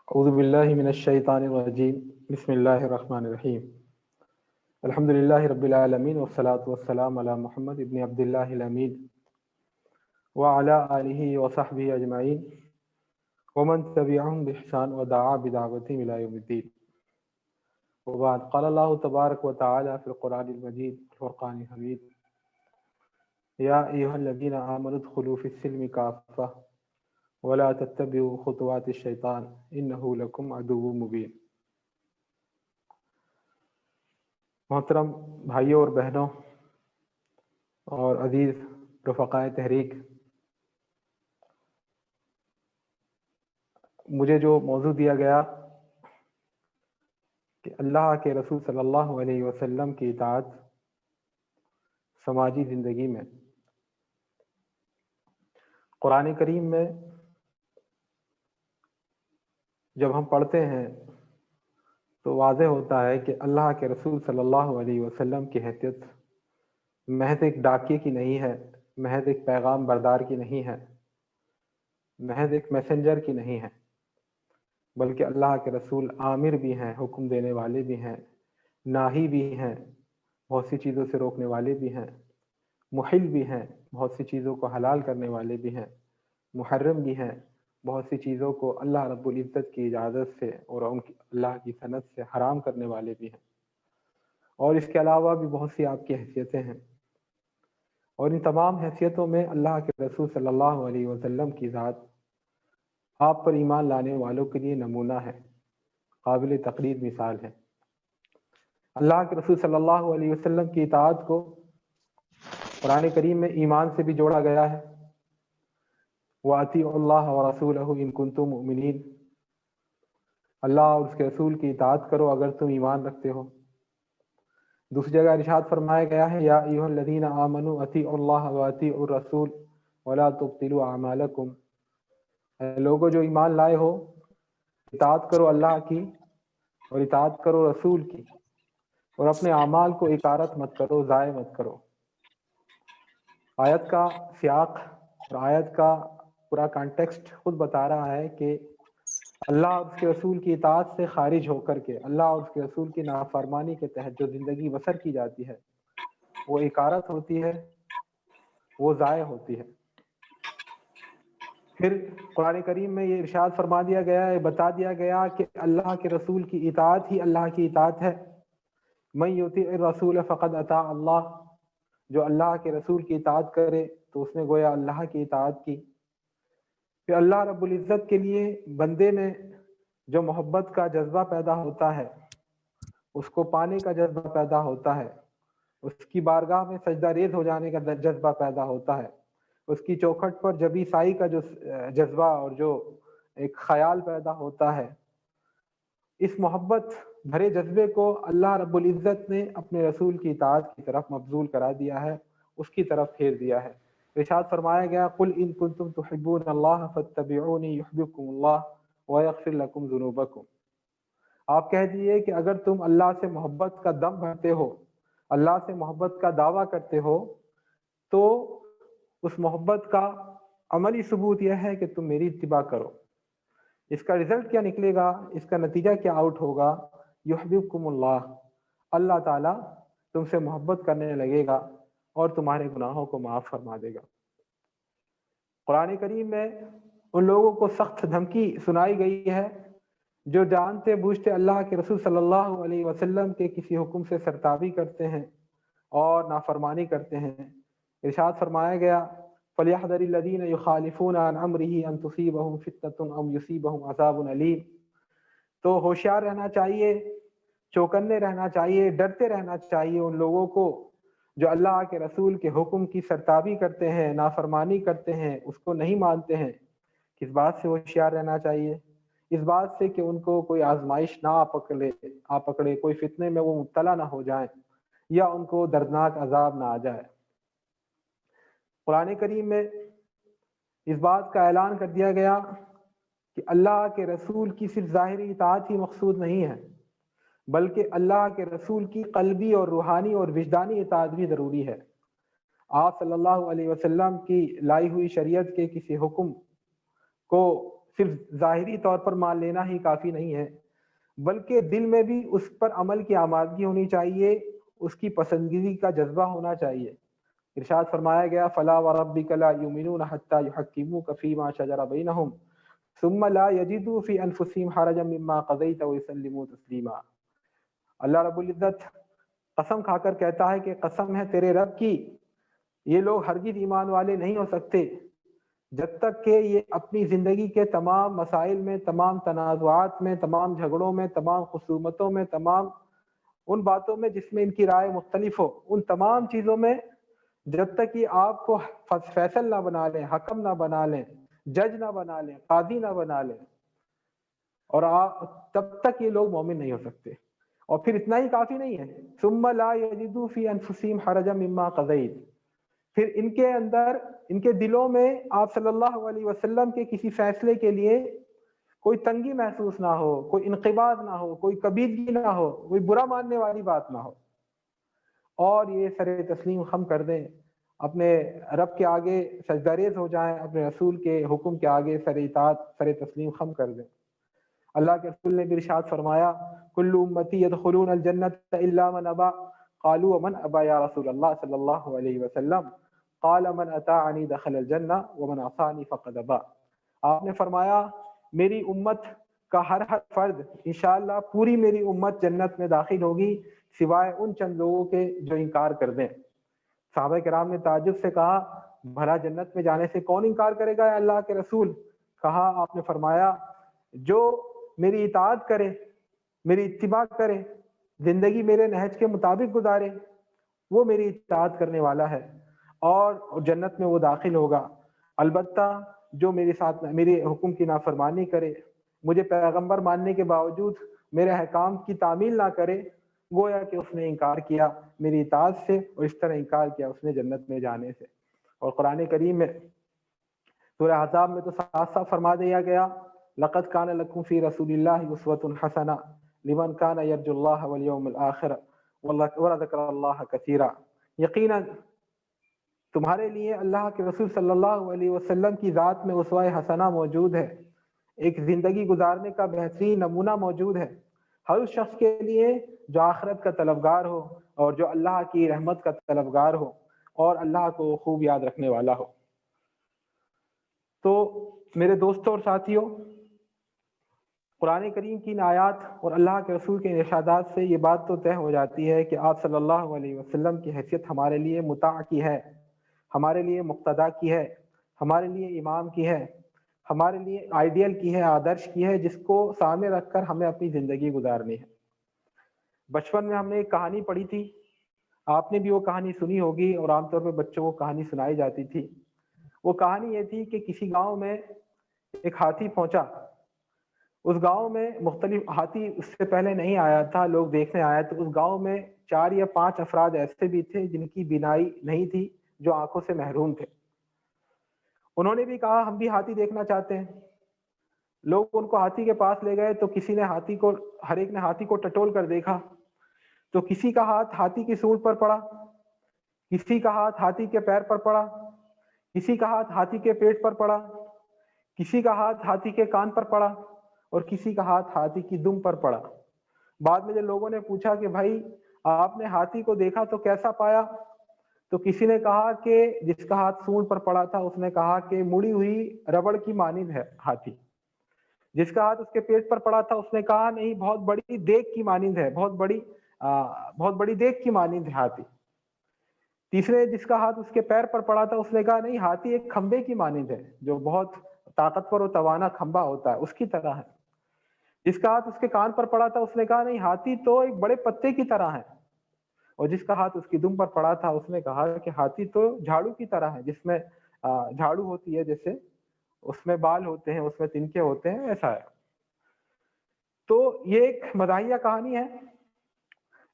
اعوذ باللہ من الشیطان الرجیم بسم اللہ الرحمن الرحیم الحمد للہ رب العالمین والصلاة والسلام علی محمد ابن عبد اللہ الامین وعلی آلہ وصحبہ اجمعین ومن تبعهم بإحسان ودعا بدعوتهم إلى يوم الدين. وبعد قال الله تبارك وتعالى في القرآن المجيد والفرقان الحميد يا أيها الذين آمنوا ادخلوا في السلم كافة ولا تتبعوا خطوات الشيطان إنه لكم عدو مبين. محترم بھائیوں اور بہنوں اور عزیز رفقائے تحریک، مجھے جو موضوع دیا گیا کہ اللہ کے رسول صلی اللہ علیہ وسلم کی اطاعت سماجی زندگی میں، قرآن کریم میں جب ہم پڑھتے ہیں تو واضح ہوتا ہے کہ اللہ کے رسول صلی اللہ علیہ وسلم کی حیثیت محض ایک ڈاکیے کی نہیں ہے، محض ایک پیغام بردار کی نہیں ہے، محض ایک میسنجر کی نہیں ہے، بلکہ اللہ کے رسول آمر بھی ہیں، حکم دینے والے بھی ہیں، ناہی بھی ہیں، بہت سی چیزوں سے روکنے والے بھی ہیں، محل بھی ہیں، بہت سی چیزوں کو حلال کرنے والے بھی ہیں، محرم بھی ہیں، بہت سی چیزوں کو اللہ رب العزت کی اجازت سے اور اللہ کی سند سے حرام کرنے والے بھی ہیں، اور اس کے علاوہ بھی بہت سی آپ کی حیثیتیں ہیں، اور ان تمام حیثیتوں میں اللہ کے رسول صلی اللہ علیہ وسلم کی ذات آپ پر ایمان لانے والوں کے لیے نمونہ ہے، قابل تقلید مثال ہے۔ اللہ کے رسول صلی اللہ علیہ وسلم کی اطاعت کو قرآن کریم میں ایمان سے بھی جوڑا گیا ہے، وَأَطِیعُوا اللَّهَ وَرَسُولَهُ إِن كُنتُم مُؤْمِنِینَ، اللہ اور اس کے رسول کی اطاعت کرو اگر تم ایمان رکھتے ہو۔ دوسری جگہ ارشاد فرمایا گیا ہے یا ایھا الذین آمنوا اطیعوا اللہ واطیعوا الرسول ولا تبطلوا اعمالکم، اے لوگوں جو ایمان لائے ہو، اطاعت کرو اللہ کی اور اطاعت کرو رسول کی، اور اپنے اعمال کو اکارت مت کرو، ضائع مت کرو۔ آیت کا سیاق اور آیت کا پورا کانٹیکسٹ خود بتا رہا ہے کہ اللہ اور اس کے رسول کی اطاعت سے خارج ہو کر کے اللہ اور اس کے رسول کی نافرمانی کے تحت جو زندگی بسر کی جاتی ہے وہ اکارت ہوتی ہے، وہ ضائع ہوتی ہے۔ پھر قرآن کریم میں یہ ارشاد فرما دیا گیا ہے، بتا دیا گیا کہ اللہ کے رسول کی اطاعت ہی اللہ کی اطاعت ہے۔ من یطیع الرسول فقد اطاع اللہ، جو اللہ کے رسول کی اطاعت کرے تو اس نے گویا اللہ کی اطاعت کی۔ پھر اللہ رب العزت کے لیے بندے میں جو محبت کا جذبہ پیدا ہوتا ہے، اس کو پانے کا جذبہ پیدا ہوتا ہے، اس کی بارگاہ میں سجدہ ریز ہو جانے کا جذبہ پیدا ہوتا ہے، اس کی چوکھٹ پر جبی سائی کا جو جذبہ اور جو ایک خیال پیدا ہوتا ہے، اس محبت بھرے جذبے کو اللہ رب العزت نے اپنے رسول کی اطاعت کی طرف مبذول کرا دیا ہے، اس کی طرف پھیر دیا ہے۔ ارشاد فرمایا گیا قل ان کنتم تحبون اللہ فاتبعونی یحببکم اللہ ویغفر لکم ذنوبکم، آپ کہہ دیجئے کہ اگر تم اللہ سے محبت کا دم بھرتے ہو، اللہ سے محبت کا دعویٰ کرتے ہو، تو اس محبت کا عملی ثبوت یہ ہے کہ تم میری اتباع کرو۔ اس کا رزلٹ کیا نکلے گا، اس کا نتیجہ کیا آؤٹ ہوگا؟ یحببکم اللہ، اللہ تعالیٰ تم سے محبت کرنے لگے گا اور تمہارے گناہوں کو معاف فرما دے گا۔ قرآن کریم میں ان لوگوں کو سخت دھمکی سنائی گئی ہے جو جانتے بوجھتے اللہ کے رسول صلی اللہ علیہ وسلم کے کسی حکم سے سرتابی کرتے ہیں اور نافرمانی کرتے ہیں۔ ارشاد فرمایا گیا فَلْيَحْذَرِ الَّذِينَ يُخَالِفُونَ عَنْ أَمْرِهِ أَن تُصِيبَهُمْ فِتْنَةٌ أَوْ يُصِيبَهُمْ عَذَابٌ أَلِيمٌ، تو ہوشیار رہنا چاہیے، چوکنے رہنا چاہیے، ڈرتے رہنا چاہیے ان لوگوں کو جو اللہ کے رسول کے حکم کی سرتابی کرتے ہیں، نافرمانی کرتے ہیں، اس کو نہیں مانتے ہیں۔ کس بات سے ہوشیار رہنا چاہیے؟ اس بات سے کہ ان کو کوئی آزمائش نہ آ پکڑے، کوئی فتنے میں وہ مبتلا نہ ہو جائیں، یا ان کو دردناک عذاب نہ آ جائے۔ قرآن کریم میں اس بات کا اعلان کر دیا گیا کہ اللہ کے رسول کی صرف ظاہری اطاعت ہی مقصود نہیں ہے، بلکہ اللہ کے رسول کی قلبی اور روحانی اور وجدانی اطاعت بھی ضروری ہے۔ آپ صلی اللہ علیہ وسلم کی لائی ہوئی شریعت کے کسی حکم کو صرف ظاہری طور پر مان لینا ہی کافی نہیں ہے، بلکہ دل میں بھی اس پر عمل کی آمادگی ہونی چاہیے، اس کی پسندیدگی کا جذبہ ہونا چاہیے۔ ارشاد فرمایا گیا فلا وربک لا یؤمنون حتی یحکموک فیما شجر بینہم ثم لا یجدوا فی انفسہم حرجا مما قضیت ویسلموا تسلیما۔ اللہ رب العزت قسم کھا کر کہتا ہے کہ قسم ہے تیرے رب کی، یہ لوگ ہرگز ایمان والے نہیں ہو سکتے جب تک کہ یہ اپنی زندگی کے تمام مسائل میں، تمام تنازعات میں، تمام جھگڑوں میں، تمام خصومتوں میں، تمام ان باتوں میں جس میں ان کی رائے مختلف ہو، ان تمام چیزوں میں جب تک یہ آپ کو فیصل نہ بنا لیں، حکم نہ بنا لیں، جج نہ بنا لیں، قاضی نہ بنا لیں، اور تب تک یہ لوگ مومن نہیں ہو سکتے۔ اور پھر اتنا ہی کافی نہیں ہے، ثم لا یجدوا فی انفسہم حرجا مما قضیت، پھر ان کے اندر، ان کے دلوں میں آپ صلی اللہ علیہ وسلم کے کسی فیصلے کے لیے کوئی تنگی محسوس نہ ہو، کوئی انقباض نہ ہو، کوئی کبیدگی نہ ہو، کوئی برا ماننے والی بات نہ ہو، اور یہ سر تسلیم خم کر دیں، اپنے رب کے آگے سجدہ ریز ہو جائیں، اپنے رسول کے حکم کے آگے سر اطاعت، سر تسلیم خم کر دیں۔ اللہ کے رسول نے بھی ارشاد فرمایا کل امتی یدخلون الجنۃ الا من ابا، قالوا ومن ابا یا رسول اللہ صلی اللہ علیہ وسلم، قال من اطاعنی دخل الجنہ ومن عصانی فقد ابا۔ آپ نے فرمایا میری امت کا ہر فرد انشاءاللہ، پوری میری امت جنت میں داخل ہوگی سوائے ان چند لوگوں کے جو انکار کر دیں۔ صحابہ کرام نے تعجب سے کہا بھلا جنت میں جانے سے کون انکار کرے گا یا اللہ کے رسول؟ کہا، آپ نے فرمایا جو میری اطاعت کرے، میری اتباع کرے، زندگی میرے نہج کے مطابق گزارے، وہ میری اطاعت کرنے والا ہے اور جنت میں وہ داخل ہوگا۔ البتہ جو میرے ساتھ میرے حکم کی نافرمانی کرے، مجھے پیغمبر ماننے کے باوجود میرے احکام کی تعمیل نہ کرے، گویا کہ اس نے انکار کیا میری اطاعت سے، اور اس طرح انکار کیا اس نے جنت میں جانے سے۔ اور قرآن کریم میں سورہ احزاب میں تو صاف صاف فرما دیا گیا لقد کان لکم فی رسول اللہ اسوۃ حسنہ لمن کان یرجو اللہ والیوم الآخر وذکر اللہ کثیرا۔ یقیناً تمہارے لیے اللہ کے رسول صلی اللہ علیہ وسلم کی ذات میں اسوہ حسنہ موجود ہے، ایک زندگی گزارنے کا بہترین نمونہ موجود ہے ہر اس شخص کے لیے جو آخرت کا طلبگار ہو اور جو اللہ کی رحمت کا طلبگار ہو اور اللہ کو خوب یاد رکھنے والا ہو۔ تو میرے دوستوں اور ساتھیوں، قرآن کریم کی ان آیات اور اللہ کے رسول کے ارشادات سے یہ بات تو طے ہو جاتی ہے کہ آپ صلی اللہ علیہ وسلم کی حیثیت ہمارے لیے مطاع کی ہے، ہمارے لیے مقتدا کی ہے، ہمارے لیے امام کی ہے، ہمارے لیے آئیڈیل کی ہے، آدرش کی ہے، جس کو سامنے رکھ کر ہمیں اپنی زندگی گزارنی ہے۔ بچپن میں ہم نے ایک کہانی پڑھی تھی، آپ نے بھی وہ کہانی سنی ہوگی، اور عام طور پہ بچوں کو کہانی سنائی جاتی تھی۔ وہ کہانی یہ تھی کہ کسی گاؤں میں ایک ہاتھی پہنچا۔ اس گاؤں میں مختلف ہاتھی اس سے پہلے نہیں آیا تھا، لوگ دیکھنے آیا، تو اس گاؤں میں 4 یا 5 افراد ایسے بھی تھے جن کی بینائی نہیں تھی، جو آنکھوں سے محروم تھے۔ انہوں نے بھی کہا ہم بھی ہاتھی دیکھنا چاہتے ہیں۔ لوگ ان کو ہاتھی کے پاس لے گئے تو کسی نے ہر ایک نے ہاتھی کو ٹٹول کر دیکھا، تو کسی کا ہاتھ ہاتھی کی سونڈ پر پڑا، کسی کا ہاتھ ہاتھی کے پیر پر پڑا، کسی کا ہاتھ ہاتھی کے پیٹ پر پڑا، کسی کا ہاتھ ہاتھی کے کان پر پڑا، اور کسی کا ہاتھ ہاتھی کی دم پر پڑا۔ بعد میں جب لوگوں نے پوچھا کہ بھائی آپ نے ہاتھی کو دیکھا تو کیسا پایا، تو کسی نے کہا کہ جس کا ہاتھ سونڈ پر پڑا تھا اس نے کہا کہ مڑی ہوئی ربڑ کی مانند ہے ہاتھی۔ جس کا ہاتھ اس کے پیٹ پر پڑا تھا اس نے کہا نہیں، بہت بڑی دیگ کی مانند ہے، بہت بڑی دیگ کی مانند ہے ہاتھی۔ تیسرے جس کا ہاتھ اس کے پیر پر پڑا تھا اس نے کہا نہیں، ہاتھی ایک کھمبے کی مانند ہے، جو بہت طاقتور و توانا کھمبا ہوتا ہے اس کی طرح ہے۔ جس کا ہاتھ اس کے کان پر پڑا تھا اس نے کہا نہیں، ہاتھی تو ایک بڑے پتے کی طرح ہے۔ اور جس کا ہاتھ اس کی دم پر پڑا تھا اس نے کہا کہ ہاتھی تو جھاڑو کی طرح ہے، جس میں جھاڑو ہوتی ہے، جیسے اس میں بال ہوتے ہیں، اس میں تنکے ہوتے ہیں، ایسا ہے۔ تو یہ ایک مزاحیہ کہانی ہے،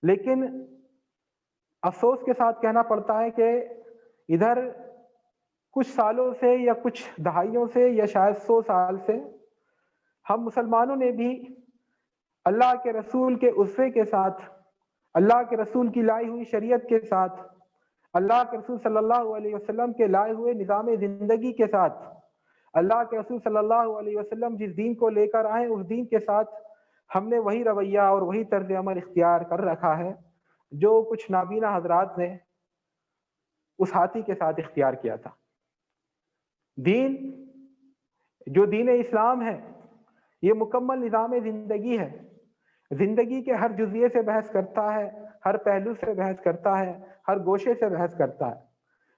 لیکن افسوس کے ساتھ کہنا پڑتا ہے کہ ادھر کچھ سالوں سے یا کچھ دہائیوں سے یا شاید 100 سال سے ہم مسلمانوں نے بھی اللہ کے رسول کے اسوے کے ساتھ، اللہ کے رسول کی لائی ہوئی شریعت کے ساتھ، اللہ کے رسول صلی اللہ علیہ وسلم کے لائے ہوئے نظام زندگی کے ساتھ اللہ کے رسول صلی اللہ علیہ وسلم جس دین کو لے کر آئے اس دین کے ساتھ ہم نے وہی رویہ اور وہی طرز عمل اختیار کر رکھا ہے جو کچھ نابینا حضرات نے اس ہاتھی کے ساتھ اختیار کیا تھا۔ دین جو دین اسلام ہے یہ مکمل نظام زندگی ہے، زندگی کے ہر جزئیے سے بحث کرتا ہے، ہر پہلو سے بحث کرتا ہے، ہر گوشے سے بحث کرتا ہے۔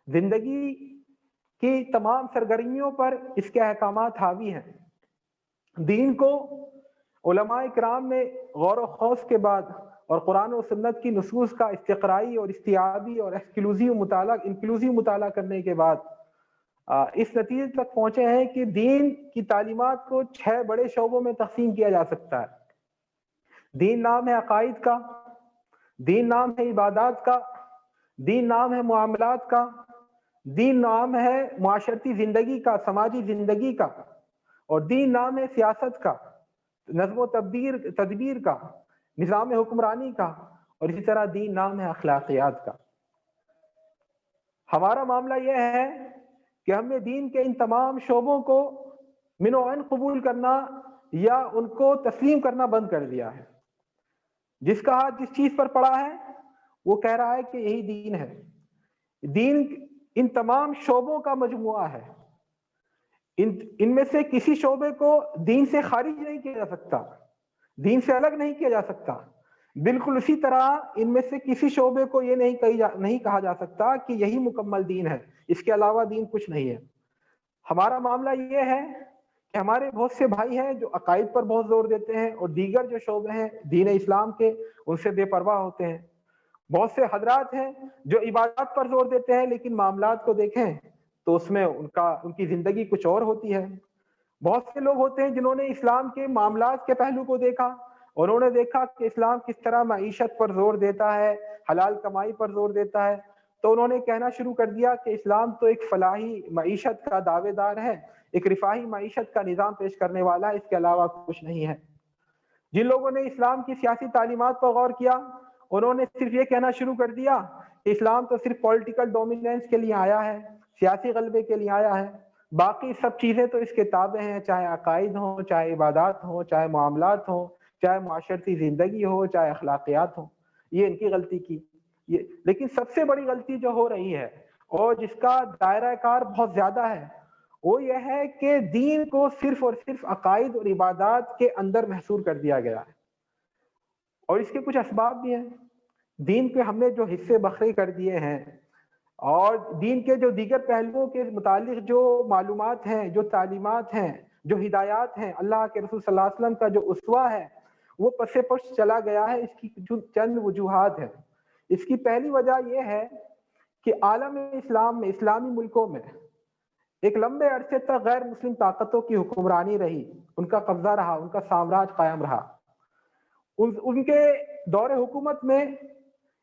زندگی کی تمام سرگرمیوں پر اس کے احکامات حاوی ہیں۔ دین کو علماء کرام نے غور و خوض کے بعد اور قرآن و سنت کی نصوص کا استقرائی اور استیعابی اور انکلوزیو مطالعہ کرنے کے بعد اس نتیجے تک پہنچے ہیں کہ دین کی تعلیمات کو 6 بڑے شعبوں میں تقسیم کیا جا سکتا ہے۔ دین نام ہے عقائد کا، دین نام ہے عبادات کا، دین نام ہے معاملات کا، دین نام ہے معاشرتی زندگی کا، سماجی زندگی کا، اور دین نام ہے سیاست کا، نظم و تدبیر کا، نظام حکمرانی کا، اور اسی طرح دین نام ہے اخلاقیات کا۔ ہمارا معاملہ یہ ہے کہ ہم نے دین کے ان تمام شعبوں کو من و عین قبول کرنا یا ان کو تسلیم کرنا بند کر دیا ہے۔ جس کا ہاتھ جس چیز پر پڑا ہے وہ کہہ رہا ہے کہ یہی دین ہے۔ دین ان تمام شعبوں کا مجموعہ ہے، ان میں سے کسی شعبے کو دین سے خارج نہیں کیا جا سکتا، دین سے الگ نہیں کیا جا سکتا۔ بالکل اسی طرح ان میں سے کسی شعبے کو یہ نہیں کہا جا سکتا کہ یہی مکمل دین ہے، اس کے علاوہ دین کچھ نہیں ہے۔ ہمارا معاملہ یہ ہے کہ ہمارے بہت سے بھائی ہیں جو عقائد پر بہت زور دیتے ہیں اور دیگر جو شعبے ہیں دین اسلام کے ان سے بے پرواہ ہوتے ہیں۔ بہت سے حضرات ہیں جو عبادات پر زور دیتے ہیں لیکن معاملات کو دیکھیں تو اس میں ان کی زندگی کچھ اور ہوتی ہے۔ بہت سے لوگ ہوتے ہیں جنہوں نے اسلام کے معاملات کے پہلو کو دیکھا اور انہوں نے دیکھا کہ اسلام کس طرح معیشت پر زور دیتا ہے، حلال کمائی پر زور دیتا ہے، تو انہوں نے کہنا شروع کر دیا کہ اسلام تو ایک فلاحی معیشت کا دعوے دار ہے، ایک رفاہی معیشت کا نظام پیش کرنے والا ہے، اس کے علاوہ کچھ نہیں ہے۔ جن لوگوں نے اسلام کی سیاسی تعلیمات پر غور کیا انہوں نے صرف یہ کہنا شروع کر دیا کہ اسلام تو صرف پولیٹیکل ڈومیننس کے لیے آیا ہے، سیاسی غلبے کے لیے آیا ہے، باقی سب چیزیں تو اس کے تابع ہیں، چاہے عقائد ہوں، چاہے عبادات ہوں، چاہے معاملات ہوں، چاہے معاشرتی زندگی ہو، چاہے اخلاقیات ہوں۔ یہ ان کی غلطی کی۔ لیکن سب سے بڑی غلطی جو ہو رہی ہے اور جس کا دائرہ کار بہت زیادہ ہے وہ یہ ہے کہ دین کو صرف اور صرف عقائد اور عبادات کے اندر محصور کر دیا گیا ہے، اور اس کے کچھ اسباب بھی ہیں۔ دین کے ہم نے جو حصے بکھرے کر دیے ہیں اور دین کے جو دیگر پہلوؤں کے متعلق جو معلومات ہیں، جو تعلیمات ہیں، جو ہدایات ہیں، اللہ کے رسول صلی اللہ علیہ وسلم کا جو اسوہ ہے وہ پس پش چلا گیا ہے۔ اس کی چند وجوہات ہیں۔ اس کی پہلی وجہ یہ ہے کہ عالم اسلام میں، اسلامی ملکوں میں ایک لمبے عرصے تک غیر مسلم طاقتوں کی حکمرانی رہی، ان کا قبضہ رہا، ان کا سامراج قائم رہا۔ ان کے دور حکومت میں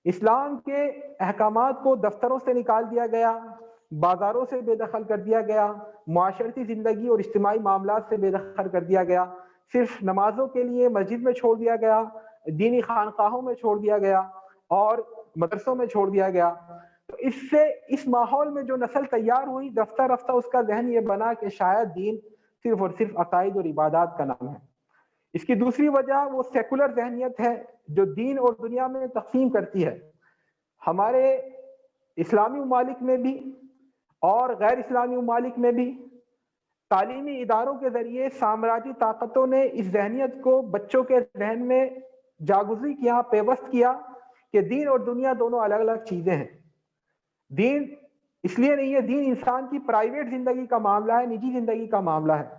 اسلام کے احکامات کو دفتروں سے نکال دیا گیا، بازاروں سے بے دخل کر دیا گیا، معاشرتی زندگی اور اجتماعی معاملات سے بے دخل کر دیا گیا، صرف نمازوں کے لیے مسجد میں چھوڑ دیا گیا، دینی خانقاہوں میں چھوڑ دیا گیا اور مدرسوں میں چھوڑ دیا گیا۔ تو اس ماحول میں جو نسل تیار ہوئی، رفتہ رفتہ اس کا ذہن یہ بنا کہ شاید دین صرف اور صرف عقائد اور عبادات کا نام ہے۔ اس کی دوسری وجہ وہ سیکولر ذہنیت ہے جو دین اور دنیا میں تقسیم کرتی ہے۔ ہمارے اسلامی ممالک میں بھی اور غیر اسلامی ممالک میں بھی تعلیمی اداروں کے ذریعے سامراجی طاقتوں نے اس ذہنیت کو بچوں کے ذہن میں جاگزی کیا، پیوست کیا کہ دین اور دنیا دونوں الگ الگ چیزیں ہیں۔ دین اس لیے نہیں ہے، دین انسان کی پرائیویٹ زندگی کا معاملہ ہے، نجی زندگی کا معاملہ ہے۔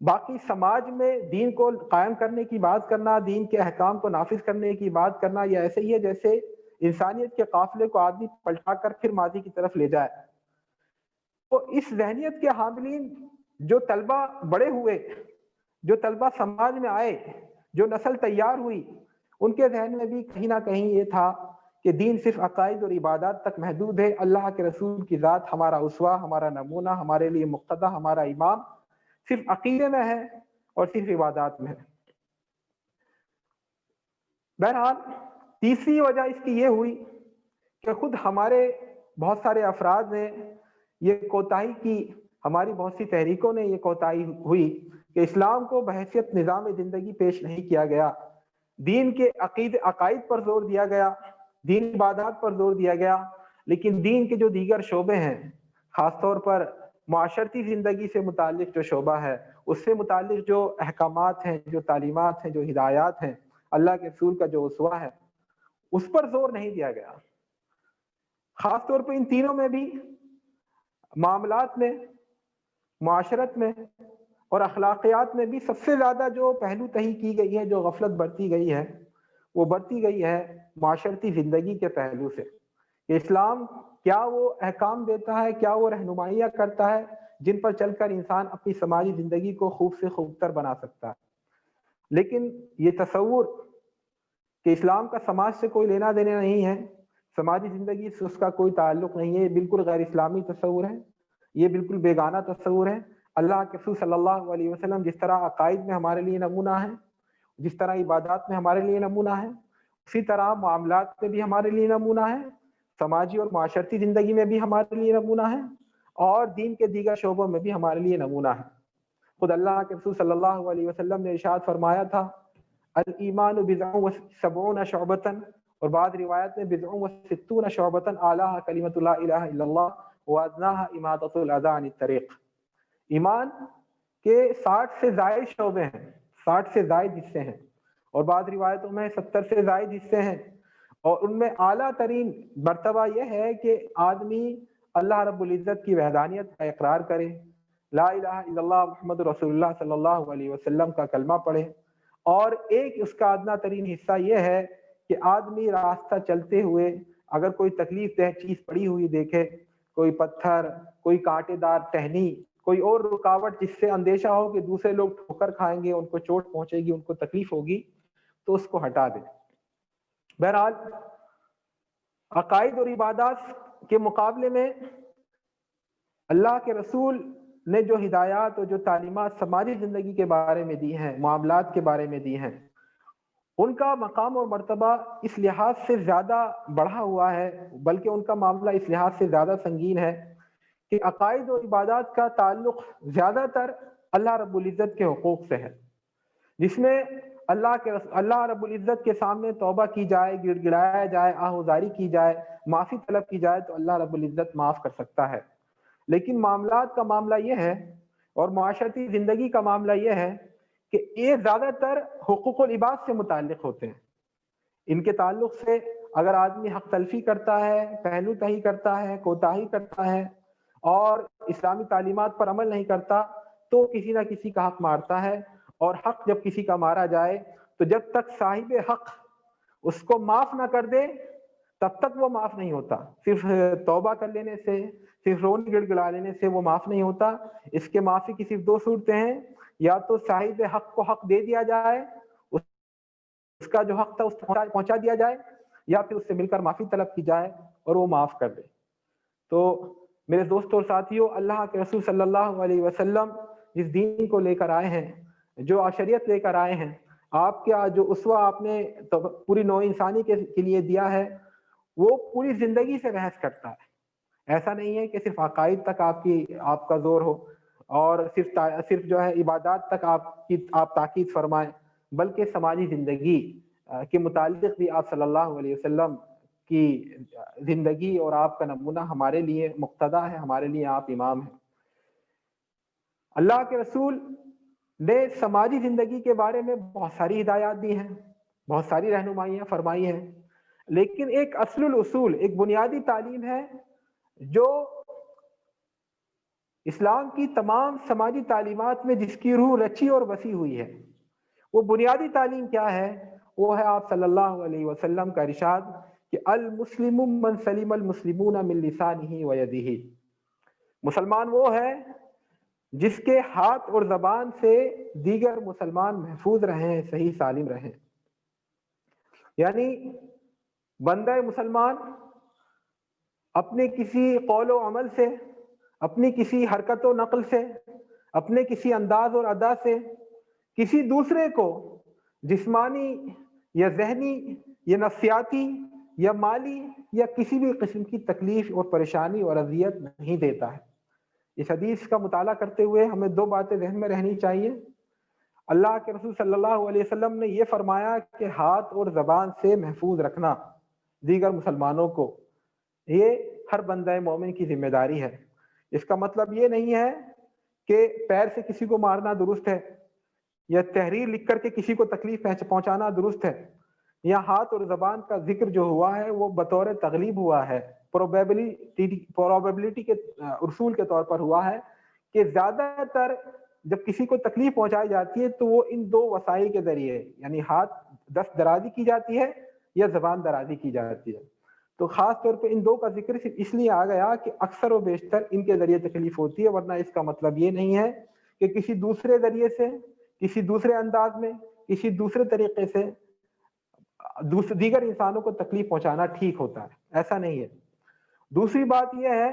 باقی سماج میں دین کو قائم کرنے کی بات کرنا، دین کے احکام کو نافذ کرنے کی بات کرنا، یہ ایسے ہی ہے جیسے انسانیت کے قافلے کو آدمی پلٹا کر پھر ماضی کی طرف لے جائے۔ تو اس ذہنیت کے حاملین جو طلبہ بڑے ہوئے، جو طلبہ سماج میں آئے، جو نسل تیار ہوئی، ان کے ذہن میں بھی کہیں نہ کہیں یہ تھا کہ دین صرف عقائد اور عبادات تک محدود ہے، اللہ کے رسول کی ذات ہمارا اسوہ، ہمارا نمونہ، ہمارے لیے مقتدیٰ، ہمارا امام صرف عقیدے میں ہے اور صرف عبادات میں ہے۔ بہرحال تیسری وجہ اس کی یہ ہوئی کہ خود ہمارے بہت سارے افراد نے یہ کوتاہی کی، ہماری بہت سی تحریکوں نے یہ کوتاہی ہوئی کہ اسلام کو بحیثیت نظام زندگی پیش نہیں کیا گیا، دین کے عقائد پر زور دیا گیا، دین عبادات پر زور دیا گیا، لیکن دین کے جو دیگر شعبے ہیں، خاص طور پر معاشرتی زندگی سے متعلق جو شعبہ ہے، اس سے متعلق جو احکامات ہیں، جو تعلیمات ہیں، جو ہدایات ہیں، اللہ کے رسول کا جو اسوہ ہے، اس پر زور نہیں دیا گیا۔ خاص طور پہ ان تینوں میں بھی، معاملات میں، معاشرت میں اور اخلاقیات میں بھی سب سے زیادہ جو پہلو تہی کی گئی ہے، جو غفلت برتی گئی ہے، وہ برتی گئی ہے معاشرتی زندگی کے پہلو سے، کہ اسلام کیا وہ احکام دیتا ہے، کیا وہ رہنمائیاں کرتا ہے جن پر چل کر انسان اپنی سماجی زندگی کو خوب سے خوبتر بنا سکتا ہے۔ لیکن یہ تصور کہ اسلام کا سماج سے کوئی لینا دینا نہیں ہے، سماجی زندگی سے اس کا کوئی تعلق نہیں ہے، یہ بالکل غیر اسلامی تصور ہے، یہ بالکل بیگانہ تصور ہے۔ اللہ کے رسول صلی اللہ علیہ وسلم جس طرح عقائد میں ہمارے لیے نمونہ ہے، جس طرح عبادات میں ہمارے لیے نمونہ ہے، اسی طرح معاملات میں بھی ہمارے لیے نمونہ ہے، سماجی اور معاشرتی زندگی میں بھی ہمارے لیے نمونہ ہے، اور دین کے دیگر شعبوں میں بھی ہمارے لیے نمونہ ہے۔ خود اللہ کے رسول صلی اللہ علیہ وسلم نے ارشاد فرمایا تھا، الایمان بضع و سبعون شعبۃ، اور بعض روایت میں بضع و ستون شعبۃ اعلیٰ کلمۃ لا الہ الا اللہ وادناہا اماطۃ الاذی عن الطریق۔ ایمان کے 60 سے زائد شعبے ہیں، 60 سے زائد حصے ہیں، اور بعض روایتوں میں 70 سے زائد حصے ہیں، اور ان میں اعلیٰ ترین مرتبہ یہ ہے کہ آدمی اللہ رب العزت کی وحدانیت کا اقرار کرے، لا الہ الا اللہ محمد رسول اللہ صلی اللہ علیہ وسلم کا کلمہ پڑھے، اور ایک اس کا ادنا ترین حصہ یہ ہے کہ آدمی راستہ چلتے ہوئے اگر کوئی تکلیف دہ چیز پڑی ہوئی دیکھے، کوئی پتھر، کوئی کانٹے دار ٹہنی، کوئی اور رکاوٹ جس سے اندیشہ ہو کہ دوسرے لوگ ٹھوکر کھائیں گے، ان کو چوٹ پہنچے گی، ان کو تکلیف ہوگی، تو اس کو ہٹا دے۔ بہرحال عقائد اور عبادات کے مقابلے میں اللہ کے رسول نے جو ہدایات اور جو تعلیمات سماجی زندگی کے بارے میں دی ہیں، معاملات کے بارے میں دی ہیں، ان کا مقام اور مرتبہ اس لحاظ سے زیادہ بڑھا ہوا ہے، بلکہ ان کا معاملہ اس لحاظ سے زیادہ سنگین ہے کہ عقائد اور عبادات کا تعلق زیادہ تر اللہ رب العزت کے حقوق سے ہے، جس میں اللہ رب العزت کے سامنے توبہ کی جائے، گڑ گڑایا جائے، آہوزاری کی جائے، معافی طلب کی جائے تو اللہ رب العزت معاف کر سکتا ہے۔ لیکن معاملات کا معاملہ یہ ہے، اور معاشرتی زندگی کا معاملہ یہ ہے کہ یہ زیادہ تر حقوق العباد سے متعلق ہوتے ہیں۔ ان کے تعلق سے اگر آدمی حق تلفی کرتا ہے، پہلو تہی کرتا ہے، کوتاہی کرتا ہے اور اسلامی تعلیمات پر عمل نہیں کرتا تو کسی نہ کسی کا حق مارتا ہے، اور حق جب کسی کا مارا جائے تو جب تک صاحب حق اس کو معاف نہ کر دے تب تک وہ معاف نہیں ہوتا۔ صرف توبہ کر لینے سے، صرف رون گڑ گڑا لینے سے وہ معاف نہیں ہوتا۔ اس کے معافی کی صرف دو صورتیں ہیں، یا تو صاحب حق کو حق دے دیا جائے، اس کا جو حق تھا اس کو پہنچا دیا جائے، یا پھر اس سے مل کر معافی طلب کی جائے اور وہ معاف کر دے۔ تو میرے دوستوں اور ساتھیوں، اللہ کے رسول صلی اللہ علیہ وسلم جس دین کو لے کر آئے ہیں، جو شریعت لے کر آئے ہیں، آپ کا جو اسوہ آپ نے پوری نوع انسانی کے لیے دیا ہے، وہ پوری زندگی سے بحث کرتا ہے۔ ایسا نہیں ہے کہ صرف عقائد تک آپ کا زور ہو اور صرف جو ہے عبادات تک آپ تاکید فرمائیں، بلکہ سماجی زندگی کے متعلق بھی آپ صلی اللہ علیہ وسلم کی زندگی اور آپ کا نمونہ ہمارے لیے مقتدیٰ ہے، ہمارے لیے آپ امام ہیں۔ اللہ کے رسول نے سماجی زندگی کے بارے میں بہت ساری ہدایات دی ہیں، بہت ساری رہنمائیاں فرمائی ہیں، لیکن ایک اصل الاصول، ایک بنیادی تعلیم ہے جو اسلام کی تمام سماجی تعلیمات میں جس کی روح رچی اور وسیع ہوئی ہے۔ وہ بنیادی تعلیم کیا ہے؟ وہ ہے آپ صلی اللہ علیہ وسلم کا ارشاد کہ المسلم من سلم المسلمون من لسانہ و یدہ۔ مسلمان وہ ہے جس کے ہاتھ اور زبان سے دیگر مسلمان محفوظ رہیں، صحیح سالم رہیں۔ یعنی بندہ مسلمان اپنے کسی قول و عمل سے، اپنی کسی حرکت و نقل سے، اپنے کسی انداز اور ادا سے کسی دوسرے کو جسمانی یا ذہنی یا نفسیاتی یا مالی یا کسی بھی قسم کی تکلیف اور پریشانی اور اذیت نہیں دیتا ہے۔ اس حدیث کا مطالعہ کرتے ہوئے ہمیں دو باتیں ذہن میں رہنی چاہیے۔ اللہ کے رسول صلی اللہ علیہ وسلم نے یہ فرمایا کہ ہاتھ اور زبان سے محفوظ رکھنا دیگر مسلمانوں کو، یہ ہر بندہ مومن کی ذمہ داری ہے۔ اس کا مطلب یہ نہیں ہے کہ پیر سے کسی کو مارنا درست ہے، یا تحریر لکھ کر کے کسی کو تکلیف پہنچانا درست ہے، یا ہاتھ اور زبان کا ذکر جو ہوا ہے وہ بطور تغلیب ہوا ہے، پروبیبلٹی کے اصول کے طور پر ہوا ہے کہ زیادہ تر جب کسی کو تکلیف پہنچائی جاتی ہے تو وہ ان دو وسائل کے ذریعے، یعنی ہاتھ دست درازی کی جاتی ہے یا زبان درازی کی جاتی ہے۔ تو خاص طور پہ ان دو کا ذکر صرف اس لیے آ گیا کہ اکثر و بیشتر ان کے ذریعے تکلیف ہوتی ہے، ورنہ اس کا مطلب یہ نہیں ہے کہ کسی دوسرے ذریعے سے، کسی دوسرے انداز میں، کسی دوسرے طریقے سے دیگر انسانوں کو تکلیف پہنچانا ٹھیک ہوتا ہے، ایسا نہیں ہے۔ دوسری بات یہ ہے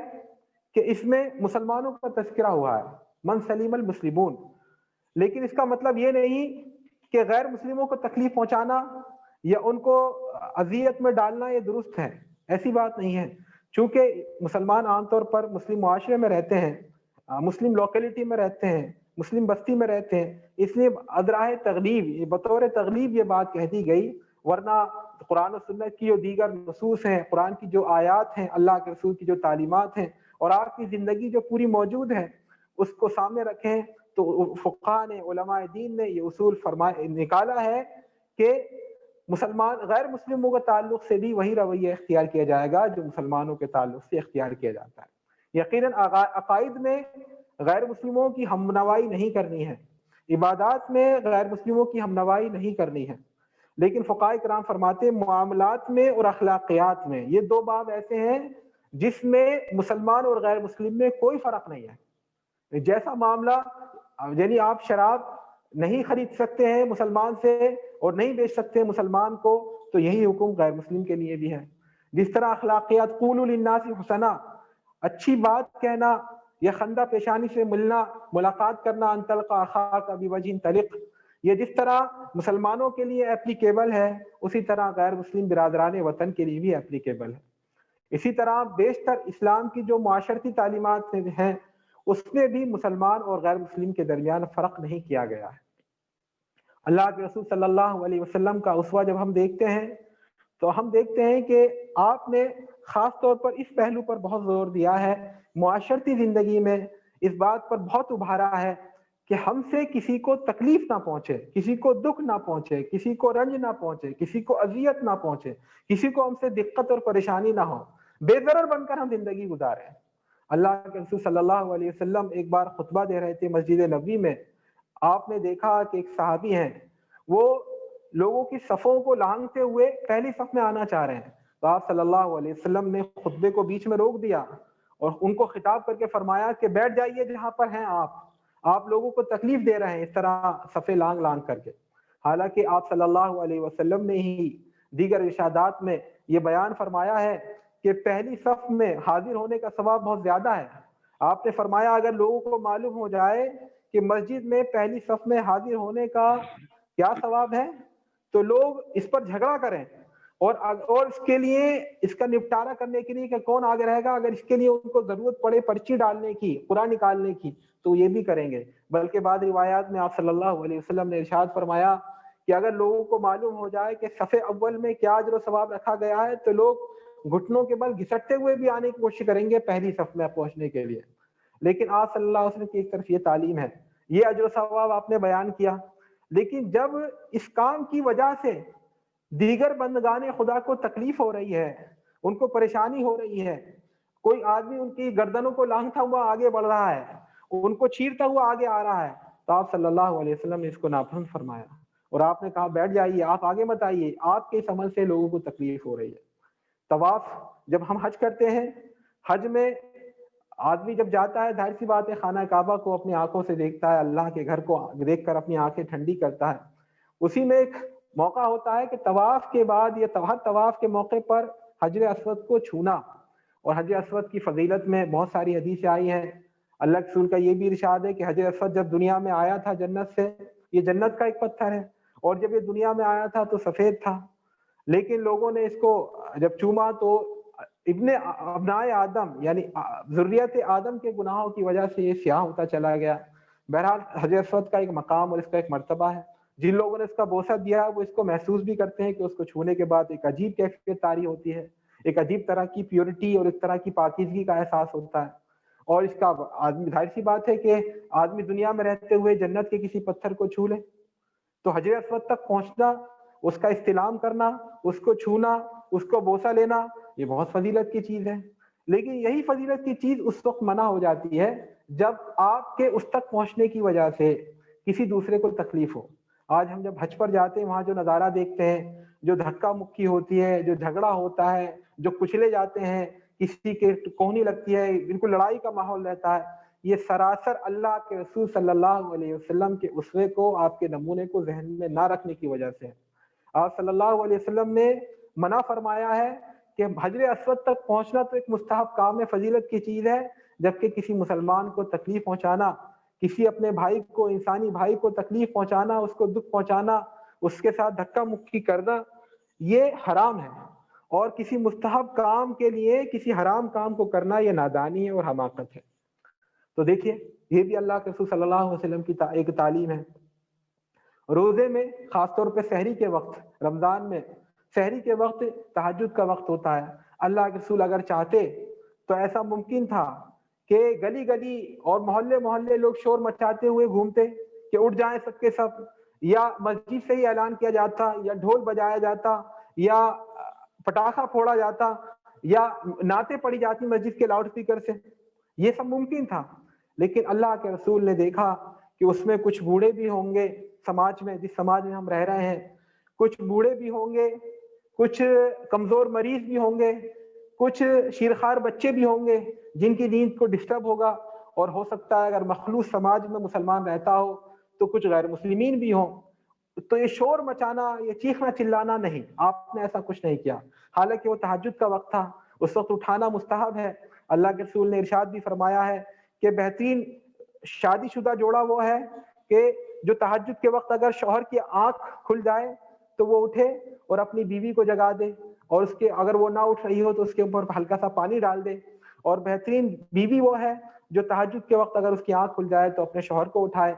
کہ اس میں مسلمانوں کا تذکرہ ہوا ہے، من سلیم المسلمون، لیکن اس کا مطلب یہ نہیں کہ غیر مسلموں کو تکلیف پہنچانا یا ان کو اذیت میں ڈالنا یہ درست ہے، ایسی بات نہیں ہے۔ چونکہ مسلمان عام طور پر مسلم معاشرے میں رہتے ہیں، مسلم لوکیلٹی میں رہتے ہیں، مسلم بستی میں رہتے ہیں، اس لیے ادراہ تغلیب، بطور تغلیب یہ بات کہہ دی گئی، ورنہ قرآن و سنت کی جو دیگر نصوص ہیں، قرآن کی جو آیات ہیں، اللہ کے رسول کی جو تعلیمات ہیں اور آپ کی زندگی جو پوری موجود ہے اس کو سامنے رکھیں تو فقہاء نے، علماء دین نے یہ اصول نکالا ہے کہ مسلمان غیر مسلموں کے تعلق سے بھی وہی رویہ اختیار کیا جائے گا جو مسلمانوں کے تعلق سے اختیار کیا جاتا ہے۔ یقیناً عقائد میں غیر مسلموں کی ہمنوائی نہیں کرنی ہے، عبادات میں غیر مسلموں کی ہمنوائی نہیں کرنی ہے، لیکن فقہاء کرام فرماتے ہیں معاملات میں اور اخلاقیات میں یہ دو باب ایسے ہیں جس میں مسلمان اور غیر مسلم میں کوئی فرق نہیں ہے۔ جیسا معاملہ، یعنی آپ شراب نہیں خرید سکتے ہیں مسلمان سے اور نہیں بیچ سکتے مسلمان کو، تو یہی حکم غیر مسلم کے لیے بھی ہے۔ جس طرح اخلاقیات، قولوا للناس حسنا، اچھی بات کہنا یا خندہ پیشانی سے ملنا، ملاقات کرنا، ان تلقى اخاك بوجه طلق، یہ جس طرح مسلمانوں کے لیے اپلیکیبل ہے اسی طرح غیر مسلم برادران وطن کے لیے بھی اپلیکیبل ہے۔ اسی طرح بیشتر اسلام کی جو معاشرتی تعلیمات ہیں اس میں بھی مسلمان اور غیر مسلم کے درمیان فرق نہیں کیا گیا ہے۔ اللہ کے رسول صلی اللہ علیہ وسلم کا اسوہ جب ہم دیکھتے ہیں تو ہم دیکھتے ہیں کہ آپ نے خاص طور پر اس پہلو پر بہت زور دیا ہے، معاشرتی زندگی میں اس بات پر بہت ابھارا ہے کہ ہم سے کسی کو تکلیف نہ پہنچے، کسی کو دکھ نہ پہنچے، کسی کو رنج نہ پہنچے، کسی کو اذیت نہ پہنچے، کسی کو ہم سے دقت اور پریشانی نہ ہو، بے ضرر بن کر ہم زندگی گزاریں۔ اللہ کے رسول صلی اللہ علیہ وسلم ایک بار خطبہ دے رہے تھے مسجد نبوی میں، آپ نے دیکھا کہ ایک صحابی ہیں، وہ لوگوں کی صفوں کو لانگتے ہوئے پہلی صف میں آنا چاہ رہے ہیں، تو آپ صلی اللہ علیہ وسلم نے خطبے کو بیچ میں روک دیا اور ان کو خطاب کر کے فرمایا کہ بیٹھ جائیے جہاں پر ہیں آپ لوگوں کو تکلیف دے رہے ہیں اس طرح صفے لانگ لانگ کر کے۔ حالانکہ آپ صلی اللہ علیہ وسلم نے ہی دیگر ارشادات میں یہ بیان فرمایا ہے کہ پہلی صف میں حاضر ہونے کا ثواب بہت زیادہ ہے۔ آپ نے فرمایا اگر لوگوں کو معلوم ہو جائے کہ مسجد میں پہلی صف میں حاضر ہونے کا کیا ثواب ہے تو لوگ اس پر جھگڑا کریں، اور اس کے لیے، اس کا نپٹارا کرنے کے لیے کہ کون آگے رہے گا، اگر اس کے لیے ان کو ضرورت پڑے پرچی ڈالنے کی، قرآن نکالنے کی، تو یہ بھی کریں گے۔ بلکہ بعض روایات میں آپ صلی اللہ علیہ وسلم نے ارشاد فرمایا کہ اگر لوگوں کو معلوم ہو جائے کہ صف اول میں کیا اجر و ثواب رکھا گیا ہے تو لوگ گھٹنوں کے بل گھسٹتے ہوئے بھی آنے کی کوشش کریں گے پہلی صف میں پہنچنے کے لیے۔ لیکن آپ صلی اللہ علیہ وسلم کی ایک طرف یہ تعلیم ہے، یہ اجر و ثواب آپ نے بیان کیا، لیکن جب اس کام کی وجہ سے دیگر بندگان خدا کو تکلیف ہو رہی ہے، ان کو پریشانی ہو رہی ہے، کوئی آدمی ان کی گردنوں کو لانگتا ہوا آگے بڑھ رہا ہے، ان کو چیرتا ہوا آگے آ رہا ہے، تو آپ صلی اللہ علیہ وسلم نے اس کو ناپسند فرمایا اور آپ نے کہا بیٹھ جائیے، آپ آگے مت آئیے، آپ کے اس عمل سے لوگوں کو تکلیف ہو رہی ہے۔ طواف جب ہم حج کرتے ہیں، حج میں آدمی جب جاتا ہے ظاہر سی بات ہے خانہ کعبہ کو اپنی آنکھوں سے دیکھتا ہے، اللہ کے گھر کو دیکھ کر اپنی آنکھیں ٹھنڈی کرتا ہے۔ اسی میں ایک موقع ہوتا ہے کہ طواف کے بعد یا طواف کے موقع پر حجر اسود کو چھونا، اور حجر اسود کی فضیلت میں بہت ساری حدیثیں آئی ہیں۔ اللہ کے رسول کا یہ بھی ارشاد ہے کہ حجر اسود جب دنیا میں آیا تھا جنت سے، یہ جنت کا ایک پتھر ہے، اور جب یہ دنیا میں آیا تھا تو سفید تھا، لیکن لوگوں نے اس کو جب چوما تو ابنائے آدم یعنی ذریت آدم کے گناہوں کی وجہ سے یہ سیاہ ہوتا چلا گیا۔ بہرحال حجر اسود کا ایک مقام اور اس کا ایک مرتبہ ہے، جن لوگوں نے اس کا بوسہ دیا وہ اس کو محسوس بھی کرتے ہیں کہ اس کو چھونے کے بعد ایک عجیب کیفیت طاری ہوتی ہے، ایک عجیب طرح کی پیورٹی اور ایک طرح کی پاکیزگی کا احساس ہوتا ہے۔ اور اس کا آدمی ظاہر سی بات ہے کہ آدمی دنیا میں رہتے ہوئے جنت کے کسی پتھر کو چھو لے تو حجر اسود تک پہنچنا، اس کا استلام کرنا، اس کو چھونا، اس کو بوسہ لینا، یہ بہت فضیلت کی چیز ہے۔ لیکن یہی فضیلت کی چیز اس وقت منع ہو جاتی ہے جب آپ کے اس تک پہنچنے کی وجہ سے کسی دوسرے کو تکلیف ہو۔ آج ہم جب حج پر جاتے ہیں وہاں جو نظارہ دیکھتے ہیں، جو دھکا مکی ہوتی ہے، جو جھگڑا ہوتا ہے، جو کچلے جاتے ہیں، کسی کے کونی لگتی ہے، بالکل لڑائی کا ماحول رہتا ہے، یہ سراسر اللہ کے رسول صلی اللہ علیہ وسلم کے اسوے کو، آپ کے نمونے کو ذہن میں نہ رکھنے کی وجہ سے۔ آپ صلی اللہ علیہ وسلم نے منع فرمایا ہے کہ حجر اسود تک پہنچنا تو ایک مستحب کام ہے، فضیلت کی چیز ہے، جبکہ کسی مسلمان کو تکلیف پہنچانا، کسی اپنے بھائی کو، انسانی بھائی کو تکلیف پہنچانا، اس کو دکھ پہنچانا، اس کے ساتھ دھکا مکی کرنا، یہ حرام ہے۔ اور کسی مستحب کام کے لیے کسی حرام کام کو کرنا یہ نادانی ہے اور حماقت ہے۔ تو دیکھیے یہ بھی اللہ کے رسول صلی اللہ علیہ وسلم کی ایک تعلیم ہے۔ روزے میں خاص طور پہ سحری کے وقت، رمضان میں سحری کے وقت تہجد کا وقت ہوتا ہے، اللہ کے رسول اگر چاہتے تو ایسا ممکن تھا کہ گلی گلی اور محلے محلے لوگ شور مچاتے ہوئے گھومتے کہ اٹھ جائیں سب کے سب، یا مسجد سے ہی اعلان کیا جاتا، یا ڈھول بجایا جاتا، یا پٹاخہ پھوڑا جاتا، یا نعتیں پڑھی جاتی مسجد کے لاؤڈ اسپیکر سے، یہ سب ممکن تھا۔ لیکن اللہ کے رسول نے دیکھا کہ اس میں کچھ بوڑھے بھی ہوں گے، سماج میں، جس سماج میں ہم رہ رہے ہیں، کچھ بوڑھے بھی ہوں گے، کچھ کمزور مریض بھی ہوں گے، کچھ شیرخوار بچے بھی ہوں گے جن کی نیند کو ڈسٹرب ہوگا، اور ہو سکتا ہے اگر مخلوط سماج میں مسلمان رہتا ہو تو کچھ غیر مسلمین بھی ہوں۔ تو یہ شور مچانا، یہ چیخنا چلانا نہیں، آپ نے ایسا کچھ نہیں کیا، حالانکہ وہ تہجد کا وقت تھا، اس وقت اٹھانا مستحب ہے۔ اللہ کے رسول نے ارشاد بھی فرمایا ہے کہ بہترین شادی شدہ جوڑا وہ ہے کہ جو تہجد کے وقت اگر شوہر کی آنکھ کھل جائے تو وہ اٹھے اور اپنی بیوی کو جگا دے، اور اس کے اگر وہ نہ اٹھ رہی ہو تو اس کے اوپر ہلکا سا پانی ڈال دے۔ اور بہترین بیوی وہ ہے جو تہجد کے وقت اگر اس کی آنکھ کھل جائے تو اپنے شوہر کو اٹھائے،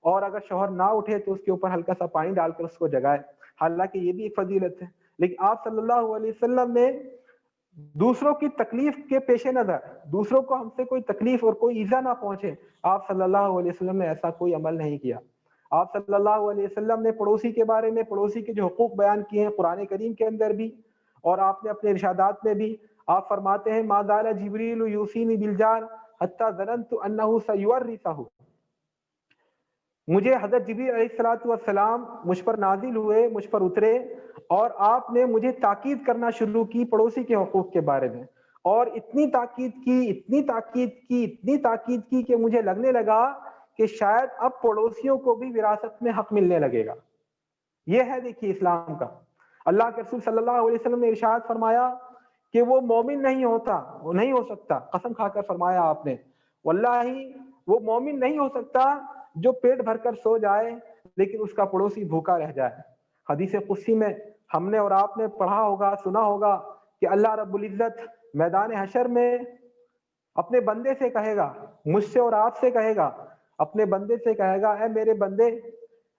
اور اگر شوہر نہ اٹھے تو اس کے اوپر ہلکا سا پانی ڈال کر اس کو جگائے، حالانکہ یہ بھی ایک فضیلت ہے۔ لیکن آپ صلی اللہ علیہ وسلم نے دوسروں کی تکلیف کے پیش نظر، دوسروں کو ہم سے کوئی تکلیف اور کوئی ایذا نہ پہنچے، آپ صلی اللہ علیہ وسلم نے ایسا کوئی عمل نہیں کیا۔ آپ صلی اللہ علیہ وسلم نے پڑوسی کے بارے میں، پڑوسی کے جو حقوق بیان کیے ہیں قرآن کریم کے اندر بھی، اور آپ نے اپنے ارشادات میں بھی، آپ فرماتے ہیں ما زال جبریل یوصینی بالجار حتی ظننت انہ سیورثہ، مجھے حضرت جبریل علیہ السلام مجھ پر نازل ہوئے، مجھ پر اترے، اور آپ نے مجھے تاکید کرنا شروع کی پڑوسی کے حقوق کے بارے میں، اور اتنی تاکید کی، اتنی تاکید کی، اتنی تاکید کی کہ مجھے لگنے لگا کہ شاید اب پڑوسیوں کو بھی وراثت میں حق ملنے لگے گا۔ یہ ہے دیکھیے اسلام کا۔ اللہ کے رسول صلی اللہ علیہ وسلم نے ارشاد فرمایا کہ وہ مومن نہیں ہوتا، وہ نہیں ہو سکتا، قسم کھا کر فرمایا آپ نے، واللہ وہ مومن نہیں ہو سکتا جو پیٹ بھر کر سو جائے لیکن اس کا پڑوسی بھوکا رہ جائے۔ حدیث قدسی میں ہم نے اور آپ نے پڑھا ہوگا، سنا ہوگا کہ اللہ رب العزت میدان حشر میں اپنے بندے سے کہے گا، مجھ سے اور آپ سے کہے گا، اپنے بندے سے کہے گا اے میرے بندے،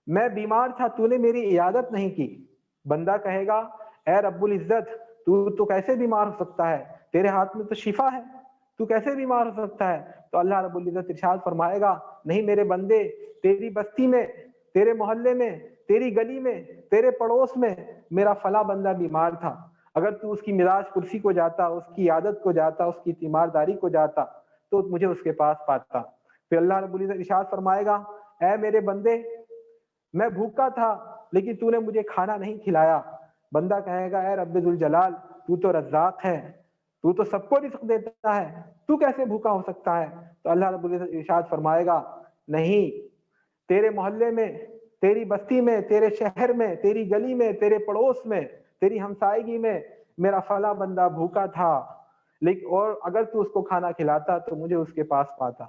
میں بیمار تھا، تو نے میری عیادت نہیں کی۔ بندہ کہے گا اے رب العزت تو کیسے بیمار ہو سکتا ہے، تیرے ہاتھ میں تو شفا ہے، تو کیسے بیمار ہو سکتا ہے؟ تو اللہ رب العزت ارشاد فرمائے گا نہیں میرے بندے، تیری بستی میں، تیرے محلے میں، تیری گلی میں، تیرے پڑوس میں میرا فلاں بندہ بیمار تھا، اگر تو اس کی مراج کرسی کو جاتا، اس کی عادت کو جاتا، اس کی تیمارداری کو جاتا تو مجھے اس کے پاس پاتا۔ پھر اللہ رب العزت ارشاد فرمائے گا اے میرے بندے، میں بھوکا تھا لیکن تو نے مجھے کھانا نہیں کھلایا۔ بندہ کہے گا اے رب ذوالجلال تو تو رزاق ہے، تو تو سب کو رزق دیتا ہے، تو کیسے بھوکا ہو سکتا ہے؟ تو اللہ رب العزت ارشاد فرمائے گا نہیں، تیرے محلے میں، تیری بستی میں، تیرے شہر میں، تیری گلی میں، تیرے پڑوس میں، تیری ہمسائیگی میں میرا فلاں بندہ بھوکا تھا، لیکن اور اگر تو اس کو کھانا کھلاتا تو مجھے اس کے پاس پاتا۔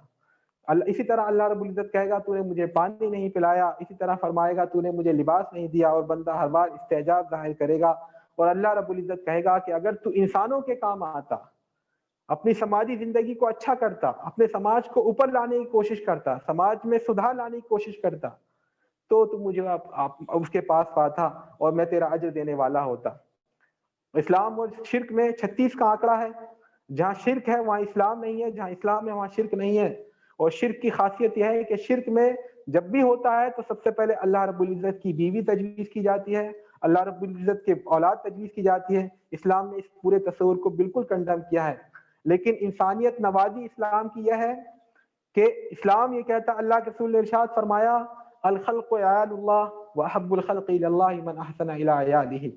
اسی طرح اللہ رب العزت کہے گا تو نے مجھے پانی نہیں پلایا، اسی طرح فرمائے گا تو نے مجھے لباس نہیں دیا، اور بندہ ہر بار استعجاب ظاہر کرے گا اور اللہ رب العزت کہے گا کہ اگر تو انسانوں کے کام آتا، اپنی سماجی زندگی کو اچھا کرتا، اپنے سماج کو اوپر لانے کی کوشش کرتا، سماج میں سدھار لانے کی کوشش کرتا، تو مجھے اس کے پاس پاتا اور میں تیرا اجر دینے والا ہوتا۔ اسلام اور شرک میں 36 کا آنکڑا ہے، جہاں شرک ہے وہاں اسلام نہیں ہے، جہاں اسلام ہے وہاں شرک نہیں ہے۔ اور شرک کی خاصیت یہ ہے کہ شرک میں جب بھی ہوتا ہے تو سب سے پہلے اللہ رب العزت کی بیوی تجویز کی جاتی ہے، اللہ رب العزت کے اولاد تجویز کی جاتی ہے۔ اسلام نے اس پورے تصور کو بالکل کنڈم کیا ہے، لیکن انسانیت نوازی اسلام کی یہ ہے کہ اسلام یہ کہتا، اللہ کے رسول نے ارشاد فرمایا الخلق عیال اللہ واحب الخلق الی اللہ من احسن الی عیالہ،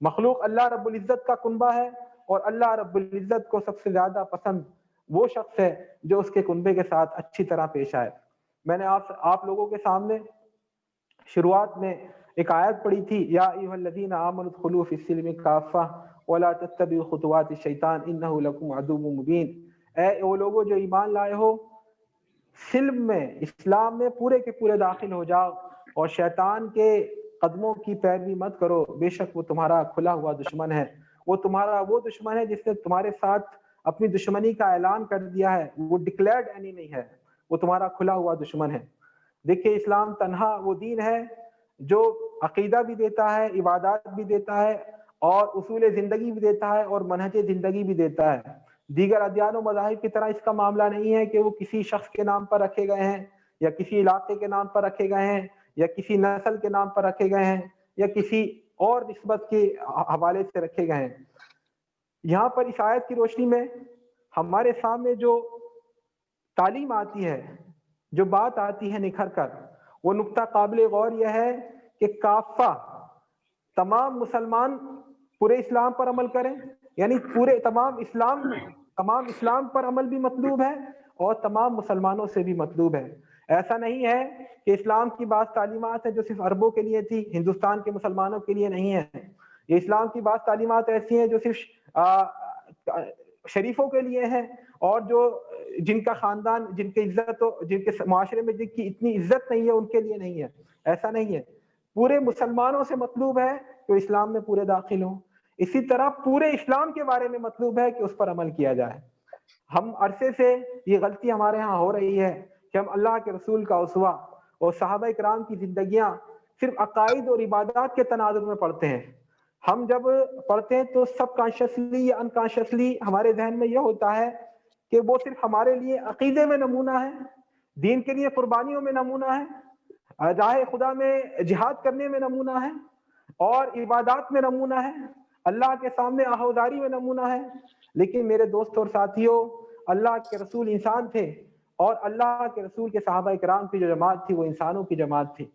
مخلوق اللہ رب العزت کا کنبہ ہے اور اللہ رب العزت کو سب سے زیادہ پسند وہ شخص ہے جو اس کے کنبے کے ساتھ اچھی طرح پیش آئے۔ میں نے آپ لوگوں کے سامنے شروعات میں ایک آیت پڑھی تھی، یا ایھا الذین آمنوا ادخلوا فی السلم کافہ ولا تتبعوا خطوات الشیطان انہ لکم عدو مبین، اے وہ لوگوں جو ایمان لائے ہو، سلم میں، اسلام میں پورے کے پورے داخل ہو جاؤ اور شیطان کے قدموں کی پیروی مت کرو، بے شک وہ تمہارا کھلا ہوا دشمن ہے، وہ تمہارا وہ دشمن ہے جس نے تمہارے ساتھ اپنی دشمنی کا اعلان کر دیا ہے، وہ ڈکلیئرڈ اینیمی ہے، وہ تمہارا کھلا ہوا دشمن ہے۔ دیکھیں اسلام تنہا وہ دین ہے جو عقیدہ بھی دیتا ہے، عبادات بھی دیتا ہے اور اصول زندگی بھی دیتا ہے اور منہج زندگی بھی دیتا ہے۔ دیگر ادیان و مذاہب کی طرح اس کا معاملہ نہیں ہے کہ وہ کسی شخص کے نام پر رکھے گئے ہیں یا کسی علاقے کے نام پر رکھے گئے ہیں یا کسی نسل کے نام پر رکھے گئے ہیں یا کسی اور نسبت کے حوالے سے رکھے گئے ہیں۔ یہاں پر اس آیت کی روشنی میں ہمارے سامنے جو تعلیم آتی ہے، جو بات آتی ہے نکھر کر، وہ نقطہ قابل غور یہ ہے کہ کافہ تمام مسلمان پورے اسلام پر عمل کریں، یعنی پورے تمام اسلام پر عمل بھی مطلوب ہے اور تمام مسلمانوں سے بھی مطلوب ہے۔ ایسا نہیں ہے کہ اسلام کی بعض تعلیمات ہیں جو صرف عربوں کے لیے تھی، ہندوستان کے مسلمانوں کے لیے نہیں ہے۔ یہ اسلام کی بعض تعلیمات ایسی ہیں جو صرف شریفوں کے لیے ہیں اور جو جن کا خاندان، جن کی عزت ہو، جن کے معاشرے میں جن کی اتنی عزت نہیں ہے ان کے لیے نہیں ہے۔ ایسا نہیں ہے، پورے مسلمانوں سے مطلوب ہے کہ اسلام میں پورے داخل ہوں۔ اسی طرح پورے اسلام کے بارے میں مطلوب ہے کہ اس پر عمل کیا جائے۔ ہم عرصے سے یہ غلطی ہمارے ہاں ہو رہی ہے کہ ہم اللہ کے رسول کا اسوہ اور صحابہ کرام کی زندگیاں صرف عقائد اور عبادات کے تناظر میں پڑھتے ہیں۔ ہم جب پڑھتے ہیں تو سب کانشیسلی یا انکانشیسلی ہمارے ذہن میں یہ ہوتا ہے کہ وہ صرف ہمارے لیے عقیدے میں نمونہ ہے، دین کے لیے قربانیوں میں نمونہ ہے، راہ خدا میں جہاد کرنے میں نمونہ ہے اور عبادات میں نمونہ ہے، اللہ کے سامنے آہوازاری میں نمونہ ہے۔ لیکن میرے دوست اور ساتھیوں، اللہ کے رسول انسان تھے اور اللہ کے رسول کے صحابہ کرام کی جو جماعت تھی وہ انسانوں کی جماعت تھی۔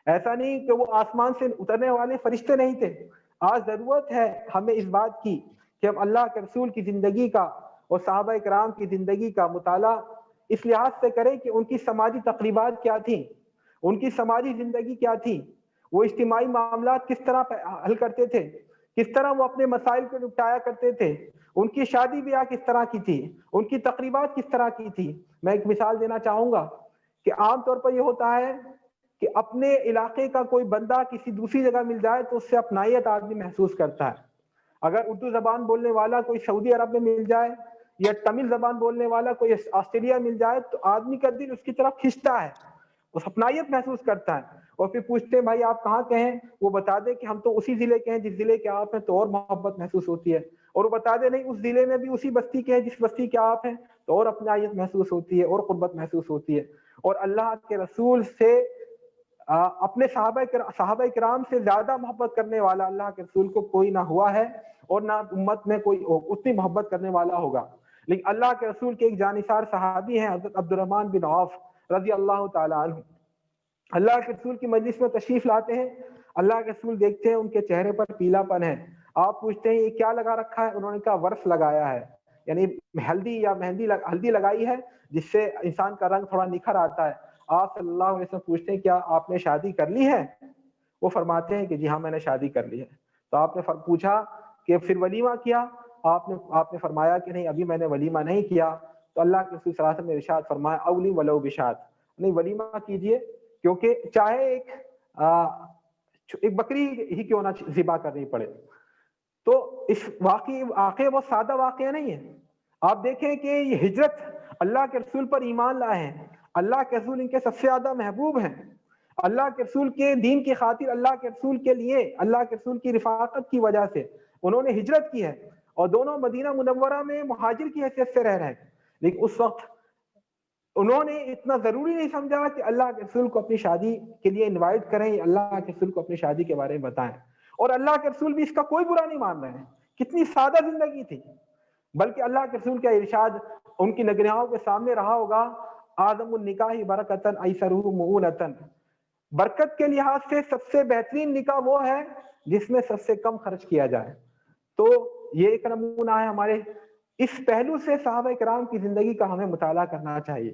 ایسا نہیں کہ وہ آسمان سے اترنے والے فرشتے نہیں تھے۔ آج ضرورت ہے ہمیں اس بات کی کہ ہم اللہ کے رسول کی زندگی کا اور صحابہ کرام کی زندگی کا مطالعہ اس لحاظ سے کریں کہ ان کی سماجی تقریبات کیا تھیں، ان کی سماجی زندگی کیا تھی، وہ اجتماعی معاملات کس طرح حل کرتے تھے، کس طرح وہ اپنے مسائل کو نپٹایا کرتے تھے، ان کی شادی بیاہ کس طرح کی تھی، ان کی تقریبات کس طرح کی تھی۔ میں ایک مثال دینا چاہوں گا کہ عام طور پر یہ ہوتا ہے کہ اپنے علاقے کا کوئی بندہ کسی دوسری جگہ مل جائے تو اس سے اپنائیت آدمی محسوس کرتا ہے۔ اگر اردو زبان بولنے والا کوئی سعودی عرب میں مل جائے یا تمل زبان بولنے والا کوئی آسٹریلیا مل جائے تو آدمی کا دل اس کی طرف کھنچتا ہے، اس اپنائیت محسوس کرتا ہے اور پھر پوچھتے ہیں بھائی آپ کہاں کے ہیں، وہ بتا دے کہ ہم تو اسی ضلع کے ہیں جس ضلع کے آپ ہیں، تو اور محبت محسوس ہوتی ہے، اور وہ بتا دے نہیں اس ضلع میں بھی اسی بستی کے ہیں جس بستی کے آپ ہیں، تو اور اپنائیت محسوس ہوتی ہے اور قربت محسوس ہوتی ہے۔ اور اللہ کے رسول سے اپنے صحابہ کرام سے زیادہ محبت کرنے والا اللہ کے رسول کو کوئی نہ ہوا ہے اور نہ امت میں کوئی اتنی محبت کرنے والا ہوگا۔ لیکن اللہ کے رسول کے ایک جانثار صحابی ہیں حضرت عبد الرحمن بن عوف رضی اللہ تعالیٰ عنہ، اللہ کے رسول کی مجلس میں تشریف لاتے ہیں، اللہ کے رسول دیکھتے ہیں ان کے چہرے پر پیلا پن ہے، آپ پوچھتے ہیں یہ کیا لگا رکھا ہے، انہوں نے کہا ورس لگایا ہے، یعنی ہلدی یا ہلدی لگائی ہے جس سے انسان کا رنگ تھوڑا نکھر آتا ہے۔ آپ صلی اللہ علیہ وسلم پوچھتے ہیں کیا آپ نے شادی کر لی ہے؟ وہ فرماتے ہیں کہ جی ہاں میں نے شادی کر لی ہے۔ تو آپ نے پوچھا کہ پھر ولیمہ کیا؟ آپ نے فرمایا کہ نہیں ابھی میں نے ولیمہ نہیں کیا۔ تو اللہ کے رسول صلی اللہ علیہ وسلم نے ارشاد فرمایا اولی ولو بشات، نہیں ولیمہ کیجئے، کیونکہ چاہے ایک بکری ہی کیوں نہ ذبح کرنی پڑے، تو اس واقعہ بہت سادہ واقعہ نہیں ہے. آپ دیکھیں کہ یہ ہجرت اللہ کے رسول پر ایمان لائے ہیں, اللہ کے رسول ان کے سب سے زیادہ محبوب ہیں, اللہ کے رسول کے دین کی خاطر, اللہ کے رسول کے لیے, اللہ کے رسول کی رفاقت کی وجہ سے انہوں نے ہجرت کی ہے, اور دونوں مدینہ منورہ میں مہاجر کی حیثیت سے رہ رہے ہیں. لیکن اس وقت انہوں نے اتنا ضروری نہیں سمجھا کہ اللہ کے رسول کو اپنی شادی کے لیے انوائٹ کریں, اللہ کے رسول کو اپنی شادی کے بارے میں بتائیں, اور اللہ کے رسول بھی اس کا کوئی برا نہیں مان رہے ہیں. کتنی سادہ زندگی تھی, بلکہ اللہ کے رسول کا ارشاد ان کی نگرانوں کے سامنے رہا ہوگا, اعظم النکاح برکتن ایسرہ مؤونتن, برکت کے لحاظ سے سب سے بہترین نکاح وہ ہے جس میں سب سے کم خرچ کیا جائے. تو یہ ایک نمونہ ہے ہمارے. اس پہلو سے صحابہ کرام کی زندگی کا ہمیں مطالعہ کرنا چاہیے,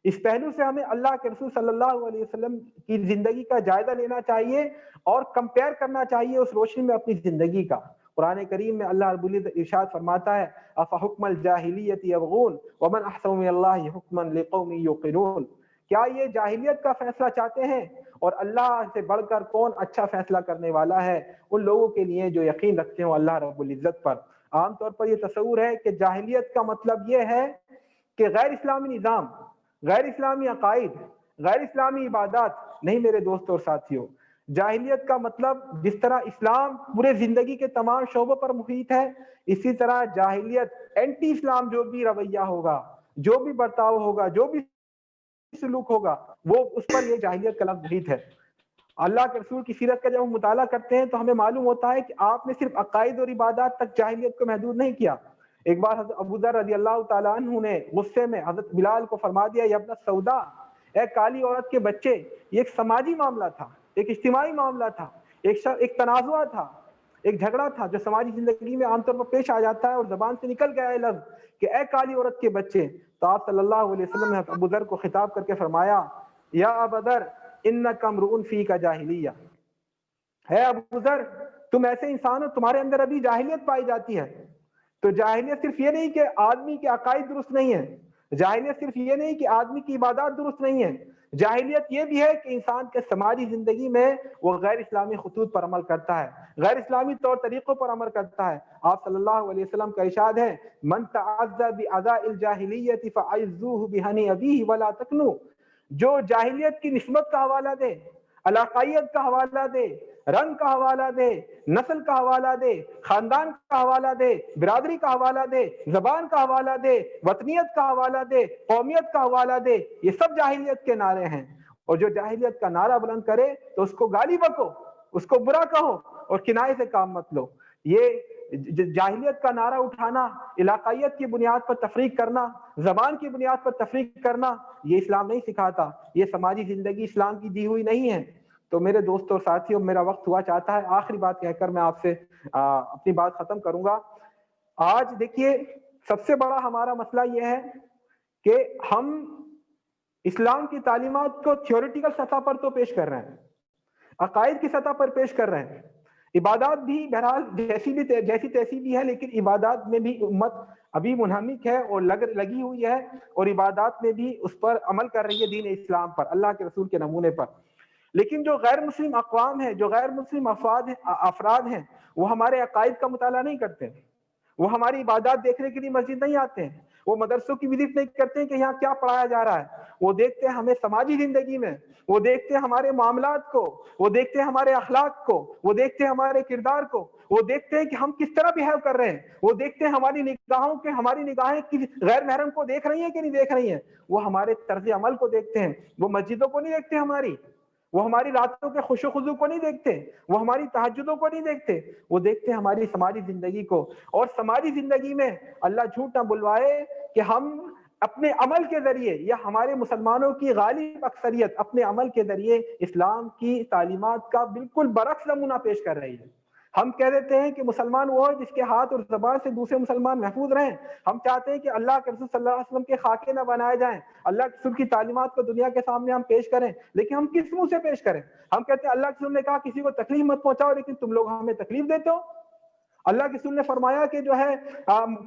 اس پہلو سے ہمیں اللہ کے رسول صلی اللہ علیہ وسلم کی زندگی کا جائزہ لینا چاہیے اور کمپیئر کرنا چاہیے اس روشنی میں اپنی زندگی کا. قرآن کریم میں اللہ رب العزت ارشاد فرماتا ہے, افحکم الجاہلیت یبغون ومن احسن من اللہ حکما لقوم یوقنون, کیا یہ جاہلیت کا فیصلہ چاہتے ہیں, اور اللہ سے بڑھ کر کون اچھا فیصلہ کرنے والا ہے ان لوگوں کے لیے جو یقین رکھتے ہوں اللہ رب العزت پر. عام طور پر یہ تصور ہے کہ جاہلیت کا مطلب یہ ہے کہ غیر اسلامی نظام, غیر اسلامی عقائد, غیر اسلامی عبادات. نہیں میرے دوستوں اور ساتھیوں, جاہلیت کا مطلب جس طرح اسلام پورے زندگی کے تمام شعبوں پر محیط ہے, اسی طرح جاہلیت اینٹی اسلام جو بھی رویہ ہوگا, جو بھی برتاؤ ہوگا, جو بھی سلوک ہوگا, وہ اس پر یہ جاہلیت کا لفظ محیط ہے. اللہ کے رسول کی سیرت کا جب ہم مطالعہ کرتے ہیں تو ہمیں معلوم ہوتا ہے کہ آپ نے صرف عقائد اور عبادات تک جاہلیت کو محدود نہیں کیا. ایک بار حضرت ابو ذر رضی اللہ تعالیٰ عنہ نے غصے میں حضرت بلال کو فرما دیا, یا ابن سودا, اے کالی عورت کے بچے. یہ ایک سماجی معاملہ تھا, ایک اجتماعی معاملہ تھا, ایک تنازع تھا, ایک جھگڑا تھا جو سماجی زندگی میں عام طور پر پیش آ جاتا ہے, اور زبان سے نکل گیا ہے لفظ کہ اے کالی عورت کے بچے. تو آپ صلی اللہ علیہ وسلم نے ابو ذر کو خطاب کر کے فرمایا, یا ابا ذر انک امرؤ فیک جاہلیہ, ہے ابو ذر تم ایسے انسان ہو, تمہارے اندر ابھی جاہلیت پائی جاتی ہے. تو جاہلیت صرف یہ نہیں کہ آدمی کے عقائد درست نہیں ہے, جاہلیت صرف یہ نہیں کہ آدمی کی عبادات درست نہیں ہے, جاہلیت یہ بھی ہے کہ انسان کے سماجی زندگی میں وہ غیر اسلامی خطوط پر عمل کرتا ہے, غیر اسلامی طور طریقوں پر عمل کرتا ہے. آپ صلی اللہ علیہ وسلم کا ارشاد ہے, من تعزى بأعداء الجاہلیت فعزوه بہنی ابیہ ولا تکنوا, جو جاہلیت کی نسبت کا حوالہ دے, علاقائیت کا حوالہ دے, رنگ کا حوالہ دے, نسل کا حوالہ دے, خاندان کا حوالہ دے, برادری کا حوالہ دے, زبان کا حوالہ دے, وطنیت کا حوالہ دے, قومیت کا حوالہ دے, یہ سب جاہلیت کے نعرے ہیں. اور جو جاہلیت کا نعرہ بلند کرے تو اس کو گالی بکو, اس کو برا کہو, اور کنائے سے کام مت لو. یہ جاہلیت کا نعرہ اٹھانا, علاقائیت کی بنیاد پر تفریق کرنا, زبان کی بنیاد پر تفریق کرنا, یہ اسلام نہیں سکھاتا, یہ سماجی زندگی اسلام کی دی ہوئی نہیں ہے. تو میرے دوستوں اور ساتھیوں, میرا وقت ہوا چاہتا ہے, آخری بات کہہ کر میں آپ سے اپنی بات ختم کروں گا. آج دیکھیے سب سے بڑا ہمارا مسئلہ یہ ہے کہ ہم اسلام کی تعلیمات کو تھیوریٹیکل سطح پر تو پیش کر رہے ہیں, عقائد کی سطح پر پیش کر رہے ہیں, عبادات بھی بہرحال جیسی تیسی بھی ہے, لیکن عبادات میں بھی امت ابھی منہمک ہے اور لگی ہوئی ہے, اور عبادات میں بھی اس پر عمل کر رہی ہے دین اسلام پر, اللہ کے رسول کے نمونے پر. لیکن جو غیر مسلم اقوام ہیں, جو غیر مسلم افراد ہیں, وہ ہمارے عقائد کا مطالعہ نہیں کرتے, وہ ہماری عبادات دیکھنے کے لیے مسجد نہیں آتے ہیں, وہ مدرسوں کی وزٹ نہیں کرتے ہیں کہ یہاں کیا پڑھایا جا رہا ہے. وہ دیکھتے ہیں ہمیں سماجی زندگی میں, وہ دیکھتے ہیں ہمارے معاملات کو, وہ دیکھتے ہیں ہمارے اخلاق کو, وہ دیکھتے ہیں ہمارے کردار کو, وہ دیکھتے ہیں کہ ہم کس طرح بیہیو کر رہے ہیں, وہ دیکھتے ہیں ہماری نگاہیں غیر محرم کو دیکھ رہی ہیں کہ نہیں دیکھ رہی ہیں, وہ ہمارے طرز عمل کو دیکھتے ہیں. وہ مسجدوں کو نہیں دیکھتے ہماری, وہ ہماری راتوں کے خوش و خضو کو نہیں دیکھتے, وہ ہماری تہجدوں کو نہیں دیکھتے, وہ دیکھتے ہماری سماجی زندگی کو. اور سماجی زندگی میں اللہ جھوٹ نہ بلوائے کہ ہم اپنے عمل کے ذریعے, یا ہمارے مسلمانوں کی غالب اکثریت اپنے عمل کے ذریعے اسلام کی تعلیمات کا بالکل برعکس نمونہ پیش کر رہی ہے. ہم کہہ دیتے ہیں کہ مسلمان وہ ہے جس کے ہاتھ اور زبان سے دوسرے مسلمان محفوظ رہیں. ہم چاہتے ہیں کہ اللہ کے رسول صلی اللہ علیہ وسلم کے خاکے نہ بنائے جائیں, اللہ کے رسول کی تعلیمات کو دنیا کے سامنے ہم پیش کریں, لیکن ہم کس منہ سے پیش کریں؟ ہم کہتے ہیں اللہ کے رسول نے کہا کسی کو تکلیف مت پہنچاؤ, لیکن تم لوگ ہمیں تکلیف دیتے ہو. اللہ کے رسول نے فرمایا کہ جو ہے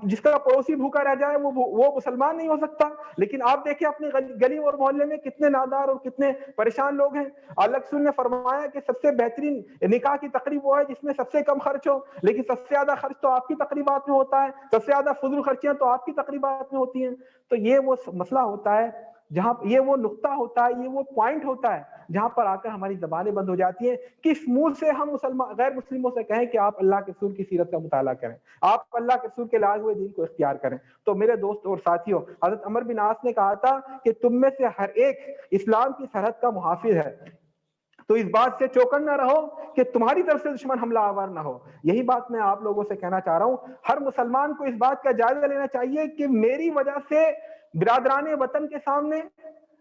جس کا پڑوسی بھوکا رہ جائے وہ مسلمان نہیں ہو سکتا. لیکن آپ دیکھیں اپنے گلی اور محلے میں کتنے نادار اور کتنے پریشان لوگ ہیں. اللہ کے رسول نے فرمایا کہ سب سے بہترین نکاح کی تقریب وہ ہے جس میں سب سے کم خرچ ہو, لیکن سب سے زیادہ خرچ تو آپ کی تقریبات میں ہوتا ہے, سب سے زیادہ فضول خرچیاں تو آپ کی تقریبات میں ہوتی ہیں. تو یہ وہ مسئلہ ہوتا ہے جہاں یہ وہ نقطہ ہوتا ہے, یہ وہ پوائنٹ ہوتا ہے جہاں پر آ کر ہماری زبانیں بند ہو جاتی ہیں. کس منہ سے ہم غیر مسلموں سے کہیں کہ آپ اللہ کے رسول کی سیرت کا مطالعہ کریں, آپ اللہ کے رسول کے لائے ہوئے دین کو اختیار کریں. تو میرے دوست اور ساتھیوں, حضرت عمر بن عاص نے کہا تھا کہ تم میں سے ہر ایک اسلام کی سرحد کا محافظ ہے, تو اس بات سے چوکن نہ رہو کہ تمہاری طرف سے دشمن حملہ آور نہ ہو. یہی بات میں آپ لوگوں سے کہنا چاہ رہا ہوں. ہر مسلمان کو اس بات کا جائزہ لینا چاہیے کہ میری وجہ سے برادران وطن کے سامنے,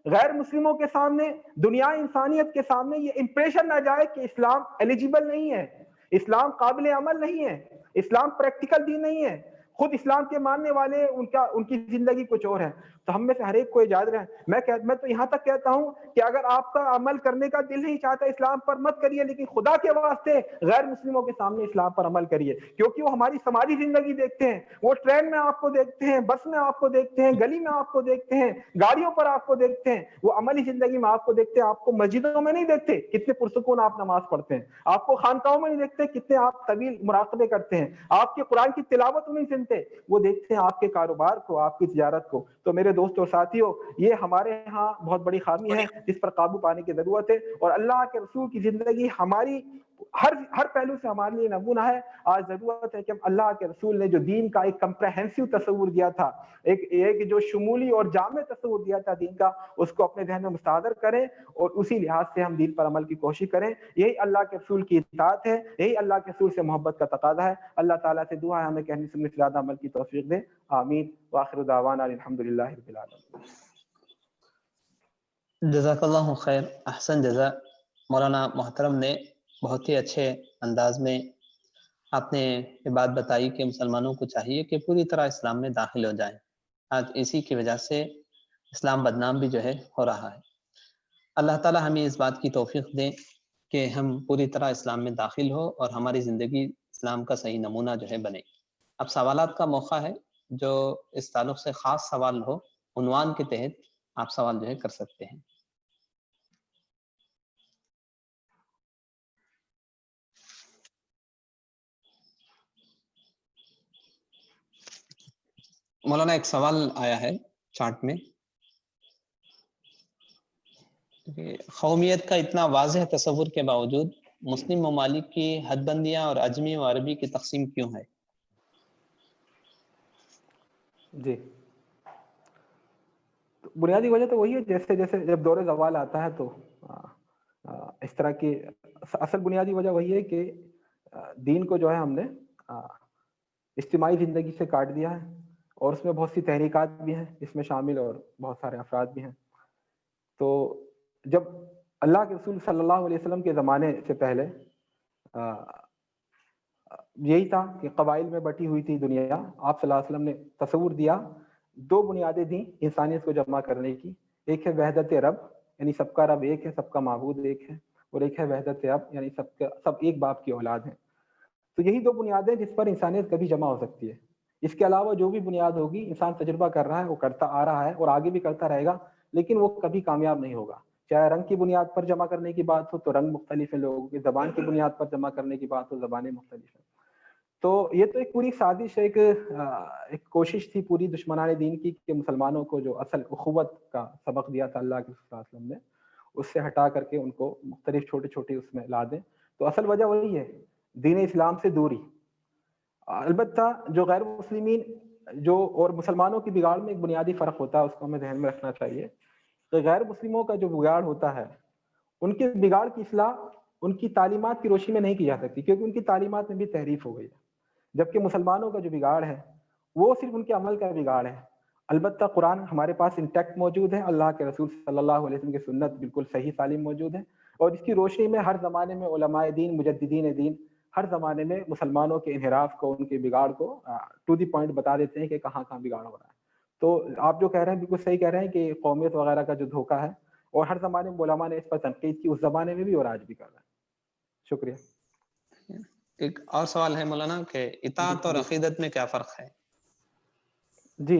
غیر مسلموں کے سامنے, دنیا انسانیت کے سامنے یہ امپریشن نہ جائے کہ اسلام ایلیجیبل نہیں ہے, اسلام قابل عمل نہیں ہے, اسلام پریکٹیکل دین نہیں ہے. خود اسلام کے ماننے والے ان کی زندگی کچھ اور ہے. تو ہم میں سے ہر ایک کو اجازت ہے. میں تو یہاں تک کہتا ہوں کہ اگر آپ کا عمل کرنے کا دل نہیں چاہتا اسلام پر مت کریے, لیکن خدا کے واسطے غیر مسلموں کے سامنے اسلام پر عمل کریے, کیونکہ وہ ہماری سماجی زندگی دیکھتے ہیں, وہ ٹرین میں آپ کو دیکھتے ہیں, بس میں آپ کو دیکھتے ہیں, گلی میں آپ کو دیکھتے ہیں, گاڑیوں پر آپ کو دیکھتے ہیں, وہ عملی زندگی میں آپ کو دیکھتے ہیں. آپ کو مسجدوں میں نہیں دیکھتے کتنے پرسکون آپ نماز پڑھتے ہیں, آپ کو خانقاہوں میں نہیں دیکھتے کتنے آپ طویل مراقبے کرتے ہیں, آپ کے قرآن کی تلاوت نہیں سنتے, وہ دیکھتے ہیں آپ کے کاروبار کو, آپ کی تجارت کو. تو میرے دوست اور ساتھیوں, یہ ہمارے ہاں بہت بڑی خامی ہے جس پر قابو پانے کی ضرورت ہے, اور اللہ کے رسول کی زندگی ہماری ہر پہلو سے ہمارے لیے نمونہ ہے. آج ضرورت ہے کہ ہم اللہ کے رسول نے جو دین کا ایک کمپریہنسو تصور دیا تھا, ایک جو شمولی اور جامع تصور دیا تھا دین کا, اس کو اپنے ذہن میں مستحضر کریں اور اسی لحاظ سے ہم دین پر عمل کی کوشش کریں. یہی اللہ کے رسول کی اطاعت ہے, یہی اللہ کے رسول سے محبت کا تقاضا ہے. اللہ تعالیٰ سے دعا ہے ہمیں کہنے سننے سے زیادہ عمل کی توفیق دے. آمین. وآخر دعوانا الحمدللہ رب العالمین. جزاک اللہ خیر. احسن جزا. مولانا محترم نے بہت ہی اچھے انداز میں آپ نے یہ بات بتائی کہ مسلمانوں کو چاہیے کہ پوری طرح اسلام میں داخل ہو جائیں. آج اسی کی وجہ سے اسلام بدنام بھی جو ہے ہو رہا ہے. اللہ تعالی ہمیں اس بات کی توفیق دیں کہ ہم پوری طرح اسلام میں داخل ہو اور ہماری زندگی اسلام کا صحیح نمونہ جو ہے بنے. اب سوالات کا موقع ہے. جو اس تعلق سے خاص سوال ہو, عنوان کے تحت آپ سوال جو ہے کر سکتے ہیں. مولانا ایک سوال آیا ہے چارٹ میں, قومیت کا اتنا واضح تصور کے باوجود مسلم ممالک کی حد بندیاں اور عجمی و عربی کی تقسیم کیوں ہے؟ جی, بنیادی وجہ تو وہی ہے, جیسے جیسے جب دور زوال آتا ہے تو اس طرح کی اصل بنیادی وجہ وہی ہے کہ دین کو جو ہے ہم نے اجتماعی زندگی سے کاٹ دیا ہے, اور اس میں بہت سی تحریکات بھی ہیں اس میں شامل, اور بہت سارے افراد بھی ہیں. تو جب اللہ کے رسول صلی اللہ علیہ وسلم کے زمانے سے پہلے یہی تھا کہ قبائل میں بٹی ہوئی تھی دنیا. آپ صلی اللہ علیہ وسلم نے تصور دیا, دو بنیادیں دیں انسانیت کو جمع کرنے کی. ایک ہے وحدت رب, یعنی سب کا رب ایک ہے, سب کا معبود ایک ہے, اور ایک ہے وحدت اب, یعنی سب ایک باپ کی اولاد ہیں. تو یہی دو بنیادیں جس پر انسانیت کبھی جمع ہو سکتی ہے. اس کے علاوہ جو بھی بنیاد ہوگی انسان تجربہ کر رہا ہے, وہ کرتا آ رہا ہے اور آگے بھی کرتا رہے گا, لیکن وہ کبھی کامیاب نہیں ہوگا. چاہے رنگ کی بنیاد پر جمع کرنے کی بات ہو تو رنگ مختلف ہیں لوگوں کی, زبان کی بنیاد پر جمع کرنے کی بات ہو زبانیں مختلف ہیں. تو یہ تو ایک پوری سازش, ایک کوشش تھی پوری دشمنان دین کی کہ مسلمانوں کو جو اصل اخوت کا سبق دیا تھا اللہ کے صلی اللہ علیہ وسلم نے, اس سے ہٹا کر کے ان کو مختلف چھوٹے چھوٹے اس میں لا دیں. تو اصل وجہ وہی ہے, دین اسلام سے دوری. البتہ جو غیر مسلمین جو اور مسلمانوں کی بگاڑ میں ایک بنیادی فرق ہوتا ہے, اس کو ہمیں ذہن میں رکھنا چاہیے. تو غیر مسلموں کا جو بگاڑ ہوتا ہے, ان کے بگاڑ کی اصلاح ان کی تعلیمات کی روشنی میں نہیں کی جا سکتی, کیونکہ ان کی تعلیمات میں بھی تحریف ہو گئی ہے. جبکہ مسلمانوں کا جو بگاڑ ہے وہ صرف ان کے عمل کا بگاڑ ہے. البتہ قرآن ہمارے پاس انٹیکٹ موجود ہے, اللہ کے رسول صلی اللہ علیہ وسلم کی سنت بالکل صحیح سالم موجود ہے, اور اس کی روشنی میں ہر زمانے میں علماء دین, مجددین دین ہر زمانے میں مسلمانوں کے انحراف کو, ان کے بگاڑ کو ٹو دی پوائنٹ بتا دیتے ہیں کہ کہاں کہاں بگاڑ ہو رہا ہے. تو آپ جو کہہ رہے ہیں بالکل صحیح کہہ رہے ہیں کہ قومیت وغیرہ کا جو دھوکہ ہے, اور ہر زمانے میں علماء نے اس پر تنقید کی, اس زمانے میں بھی اور آج بھی کر رہے ہیں. شکریہ. ایک اور سوال ہے مولانا کہ اطاعت اور جی عقیدت میں کیا فرق ہے؟ جی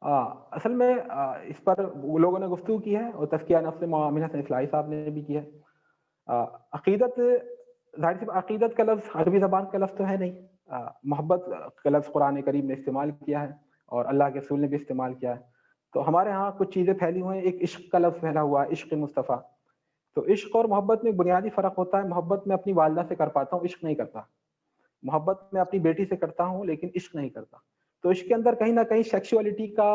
اصل میں اس پر وہ لوگوں نے گفتگو کی ہے اور تزکیہ نفس معاملہ حسن اصلاحی صاحب نے بھی کیا ہے. عقیدت، ظاہر سی عقیدت کا لفظ عربی زبان کا لفظ تو ہے نہیں. محبت کا لفظ قرآن کریم نے استعمال کیا ہے اور اللہ کے رسول نے بھی استعمال کیا ہے. تو ہمارے ہاں کچھ چیزیں پھیلی ہوئی ہیں. ایک عشق کا لفظ پھیلا ہوا ہے، عشق مصطفیٰ. تو عشق اور محبت میں ایک بنیادی فرق ہوتا ہے. محبت میں اپنی والدہ سے کر پاتا ہوں، عشق نہیں کرتا. محبت میں اپنی بیٹی سے کرتا ہوں لیکن عشق نہیں کرتا. تو عشق کے اندر کہیں نہ کہیں سیکشولیٹی کا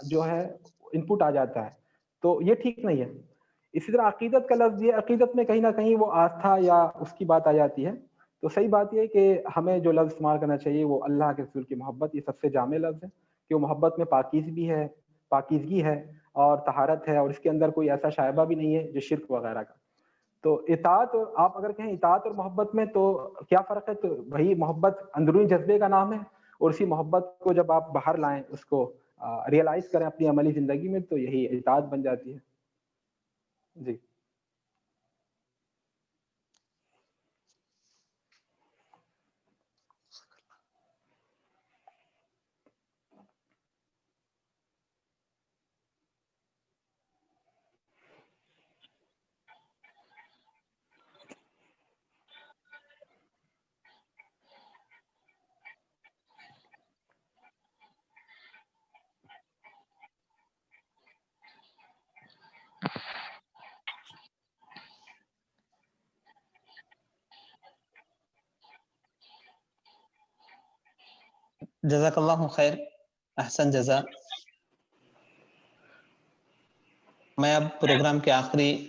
جو ہے انپٹ آ جاتا ہے، تو یہ ٹھیک نہیں ہے. اسی طرح عقیدت کا لفظ یہ، عقیدت میں کہیں نہ کہیں وہ آستھا یا اس کی بات آ جاتی ہے. تو صحیح بات یہ ہے کہ ہمیں جو لفظ استعمال کرنا چاہیے وہ اللہ کے رسول کی محبت، یہ سب سے جامع لفظ ہے کہ وہ محبت میں پاکیزگی ہے اور طہارت ہے، اور اس کے اندر کوئی ایسا شائبہ بھی نہیں ہے جو شرک وغیرہ کا. تو اطاعت، آپ اگر کہیں اطاعت اور محبت میں تو کیا فرق ہے، تو وہی محبت اندرونی جذبے کا نام ہے، اور اسی محبت کو جب آپ باہر لائیں، اس کو ریئلائز کریں اپنی عملی زندگی میں، تو یہی اطاعت بن جاتی ہے. جی جزاک اللہ خیر، احسن جزا. میں اب پروگرام کے آخری